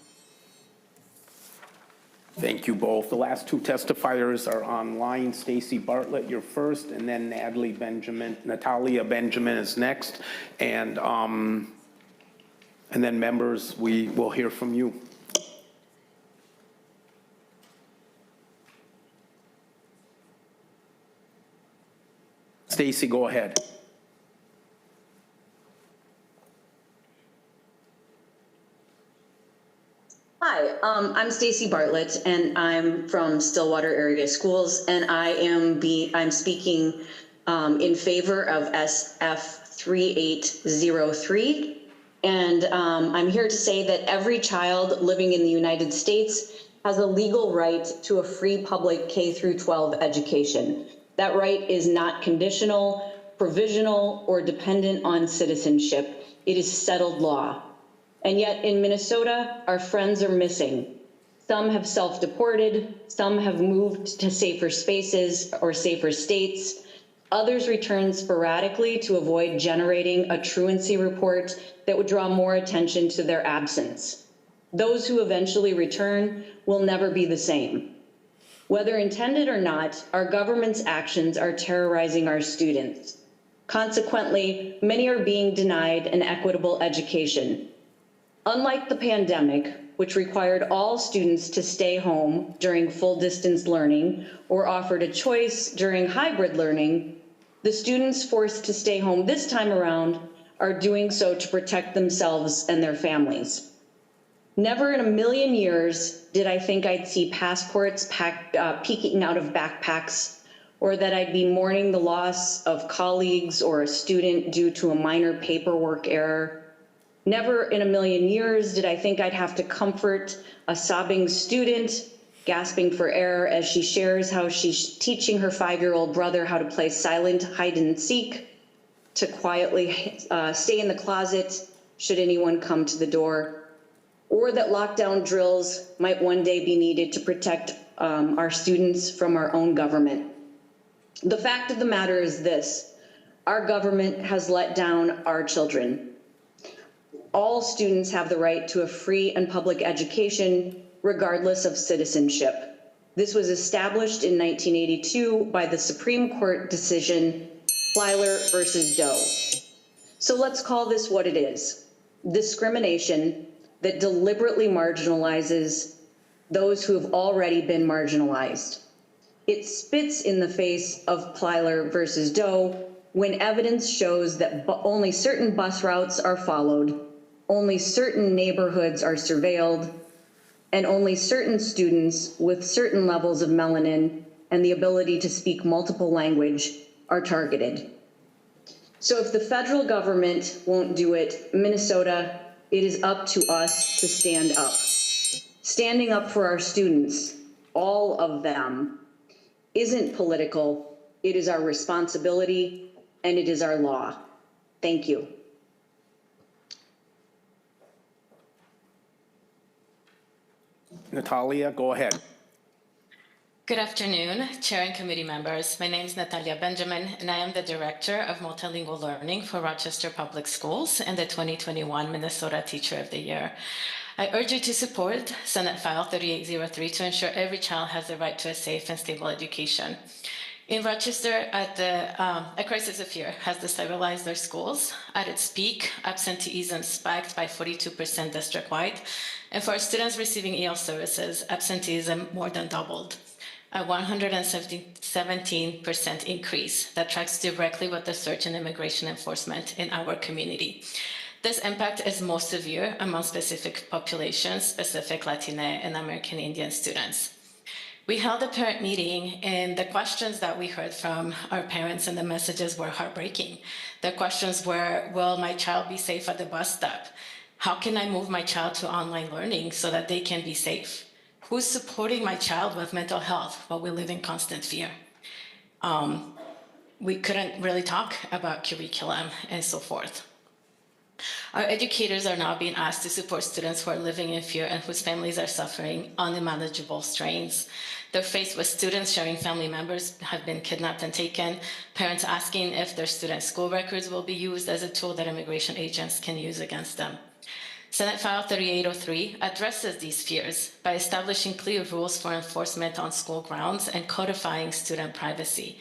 Thank you both. The last two testifiers are online. Stacy Bartlett, you're first, and then Natalia Benjamin is next. And then members, we will hear from you. Stacy, go ahead. Hi, I'm Stacy Bartlett, and I'm from Stillwater Area Schools, and I'm speaking in favor of SF 3803. And I'm here to say that every child living in the United States has a legal right to a free public K through 12 education. That right is not conditional, provisional, or dependent on citizenship. It is settled law. And yet in Minnesota, our friends are missing. Some have self-deported, some have moved to safer spaces or safer states. Others return sporadically to avoid generating a truancy report that would draw more attention to their absence. Those who eventually return will never be the same. Whether intended or not, our government's actions are terrorizing our students. Consequently, many are being denied an equitable education. Unlike the pandemic, which required all students to stay home during full distance learning or offered a choice during hybrid learning, the students forced to stay home this time around are doing so to protect themselves and their families. Never in a million years did I think I'd see passports peeking out of backpacks, or that I'd be mourning the loss of colleagues or a student due to a minor paperwork error. Never in a million years did I think I'd have to comfort a sobbing student gasping for air as she shares how she's teaching her 5-year-old brother how to play silent hide and seek, to quietly stay in the closet should anyone come to the door, or that lockdown drills might one day be needed to protect our students from our own government. The fact of the matter is this: our government has let down our children. All students have the right to a free and public education, regardless of citizenship. This was established in 1982 by the Supreme Court decision Plyler versus Doe. So let's call this what it is: discrimination that deliberately marginalizes those who have already been marginalized. It spits in the face of Plyler versus Doe when evidence shows that only certain bus routes are followed, only certain neighborhoods are surveilled, and only certain students with certain levels of melanin and the ability to speak multiple languages are targeted. So if the federal government won't do it, Minnesota, it is up to us to stand up. Standing up for our students, all of them, isn't political. It is our responsibility, and it is our law. Thank you. Natalia, go ahead. Good afternoon, Chair and committee members. My name is Natalia Benjamin, and I am the Director of Multilingual Learning for Rochester Public Schools and the 2021 Minnesota Teacher of the Year. I urge you to support Senate File 3803 to ensure every child has the right to a safe and stable education. In Rochester, a crisis of fear has destabilized their schools. At its peak, absenteeism spiked by 42% district-wide, and for students receiving EL services, absenteeism more than doubled, a 117% increase that tracks directly with the surge in immigration enforcement in our community. This impact is most severe among specific populations, specific Latina and American Indian students. We held a parent meeting, and the questions that we heard from our parents and the messages were heartbreaking. The questions were, will my child be safe at the bus stop? How can I move my child to online learning so that they can be safe? Who's supporting my child with mental health while we live in constant fear? We couldn't really talk about curriculum and so forth. Our educators are now being asked to support students who are living in fear and whose families are suffering unimaginable strains. They're faced with students sharing family members have been kidnapped and taken, parents asking if their student school records will be used as a tool that immigration agents can use against them. Senate File 3803 addresses these fears by establishing clear rules for enforcement on school grounds and codifying student privacy.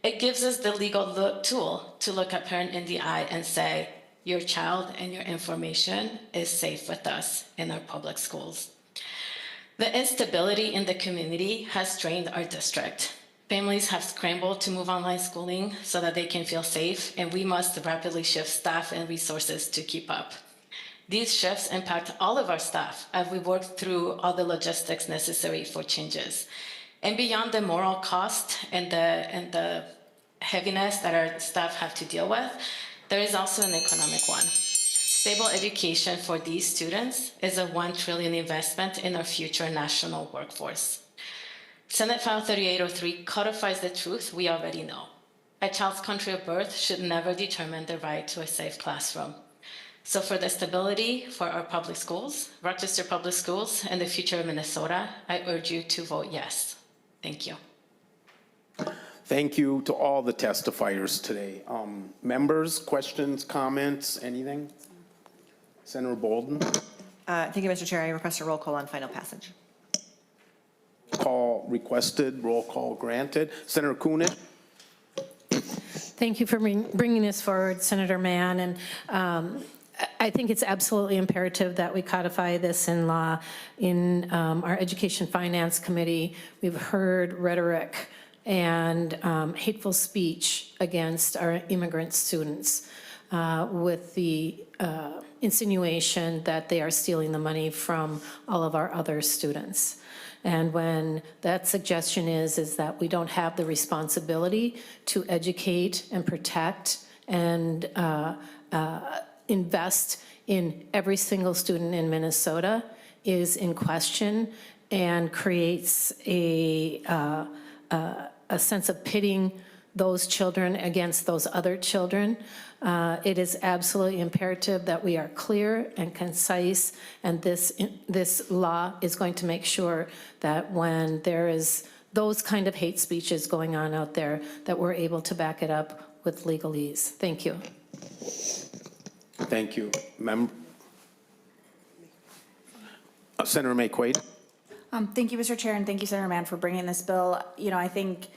It gives us the legal tool to look a parent in the eye and say, your child and your information is safe with us in our public schools. The instability in the community has strained our district. Families have scrambled to move online schooling so that they can feel safe, and we must rapidly shift staff and resources to keep up. These shifts impact all of our staff as we work through all the logistics necessary for changes. And beyond the moral cost and the heaviness that our staff have to deal with, there is also an economic one. Stable education for these students is a $1 trillion investment in our future national workforce. Senate File 3803 codifies the truth we already know. A child's country of birth should never determine the right to a safe classroom. So for the stability for our public schools, Rochester Public Schools, and the future of Minnesota, I urge you to vote yes. Thank you. Thank you to all the testifiers today. Members, questions, comments, anything? Senator Bolden? Thank you, Mr. Chair. I request a roll call on final passage. Call requested, roll call granted. Senator Kunesh? Thank you for bringing this forward, Senator Mann. And I think it's absolutely imperative that we codify this in law. In our Education Finance Committee, we've heard rhetoric and hateful speech against our immigrant students with the insinuation that they are stealing the money from all of our other students. And when that suggestion is that we don't have the responsibility to educate and protect and invest in every single student in Minnesota is in question and creates a sense of pitting those children against those other children. It is absolutely imperative that we are clear and concise, and this law is going to make sure that when there is those kind of hate speeches going on out there, that we're able to back it up with legalese. Thank you. Thank you. Senator McQuaid? Thank you, Mr. Chair, and thank you, Senator Mann, for bringing this bill. You know, I think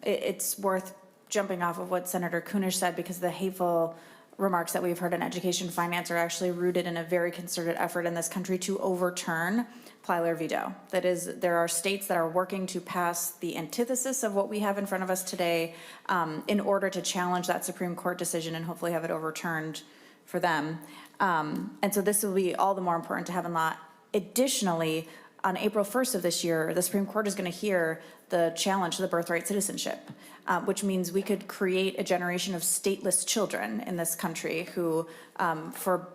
it's worth jumping off of what Senator Kunesh said, because the hateful remarks that we've heard in education finance are actually rooted in a very concerted effort in this country to overturn Plyler v. Doe. That is, there are states that are working to pass the antithesis of what we have in front of us today in order to challenge that Supreme Court decision and hopefully have it overturned for them. And so this will be all the more important to have in law. Additionally, on April 1st of this year, the Supreme Court is going to hear the challenge to the birthright citizenship, which means we could create a generation of stateless children in this country who, for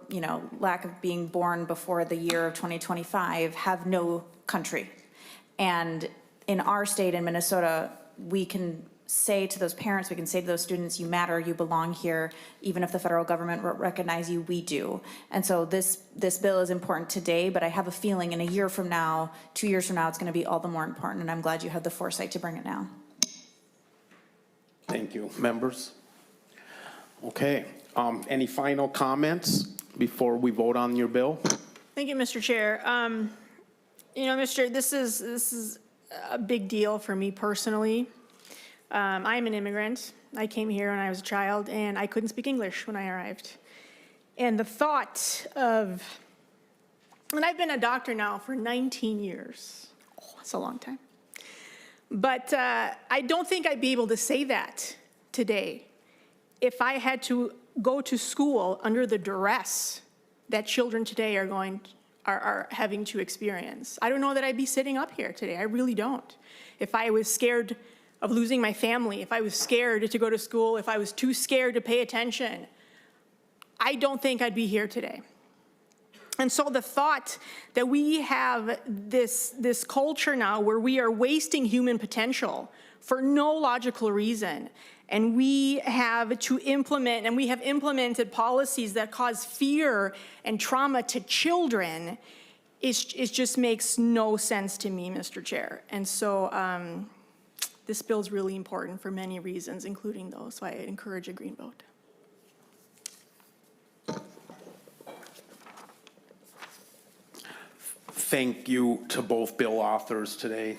lack of being born before the year of 2025, have no country. And in our state, in Minnesota, we can say to those parents, we can say to those students, you matter, you belong here, even if the federal government won't recognize you, we do. And so this bill is important today, but I have a feeling in a year from now, 2 years from now, it's going to be all the more important, and I'm glad you had the foresight to bring it now. Thank you. Members? Okay. Any final comments before we vote on your bill? Thank you, Mr. Chair. This is a big deal for me personally. I'm an immigrant. I came here when I was a child, and I couldn't speak English when I arrived. And the thought of, and I've been a doctor now for 19 years. Oh, that's a long time. But I don't think I'd be able to say that today if I had to go to school under the duress that children today are having to experience. I don't know that I'd be sitting up here today. I really don't. If I was scared of losing my family, if I was scared to go to school, if I was too scared to pay attention, I don't think I'd be here today. And so the thought that we have this culture now where we are wasting human potential for no logical reason, and we have to implement, and we have implemented policies that cause fear and trauma to children, it just makes no sense to me, Mr. Chair. And so this bill is really important for many reasons, including those, so I encourage a green vote. Thank you to both bill authors today.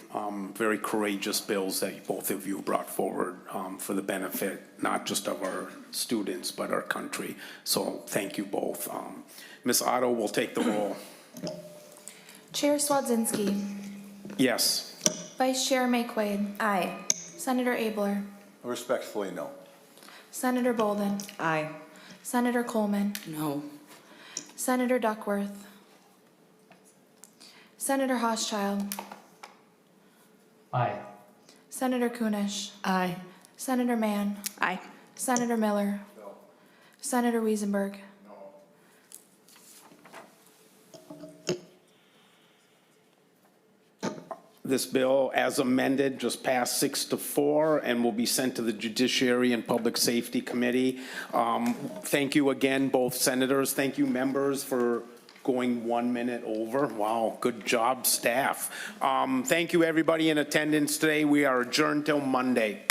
Very courageous bills that both of you brought forward for the benefit, not just of our students, but our country. So thank you both. Ms. Otto will take the roll. Chair Swedzinski. Yes. Vice Chair McQuaid. Aye. Senator Abler. Respectfully, no. Senator Bolden. Aye. Senator Coleman. No. Senator Duckworth. Senator Hochschild. Aye. Senator Kunesh. Aye. Senator Mann. Aye. Senator Miller. Senator Wiesenberg. This bill, as amended, just passed 6-4 and will be sent to the Judiciary and Public Safety Committee. Thank you again, both senators. Thank you, members, for going 1 minute over. Wow, good job, staff. Thank you, everybody in attendance today. We are adjourned till Monday.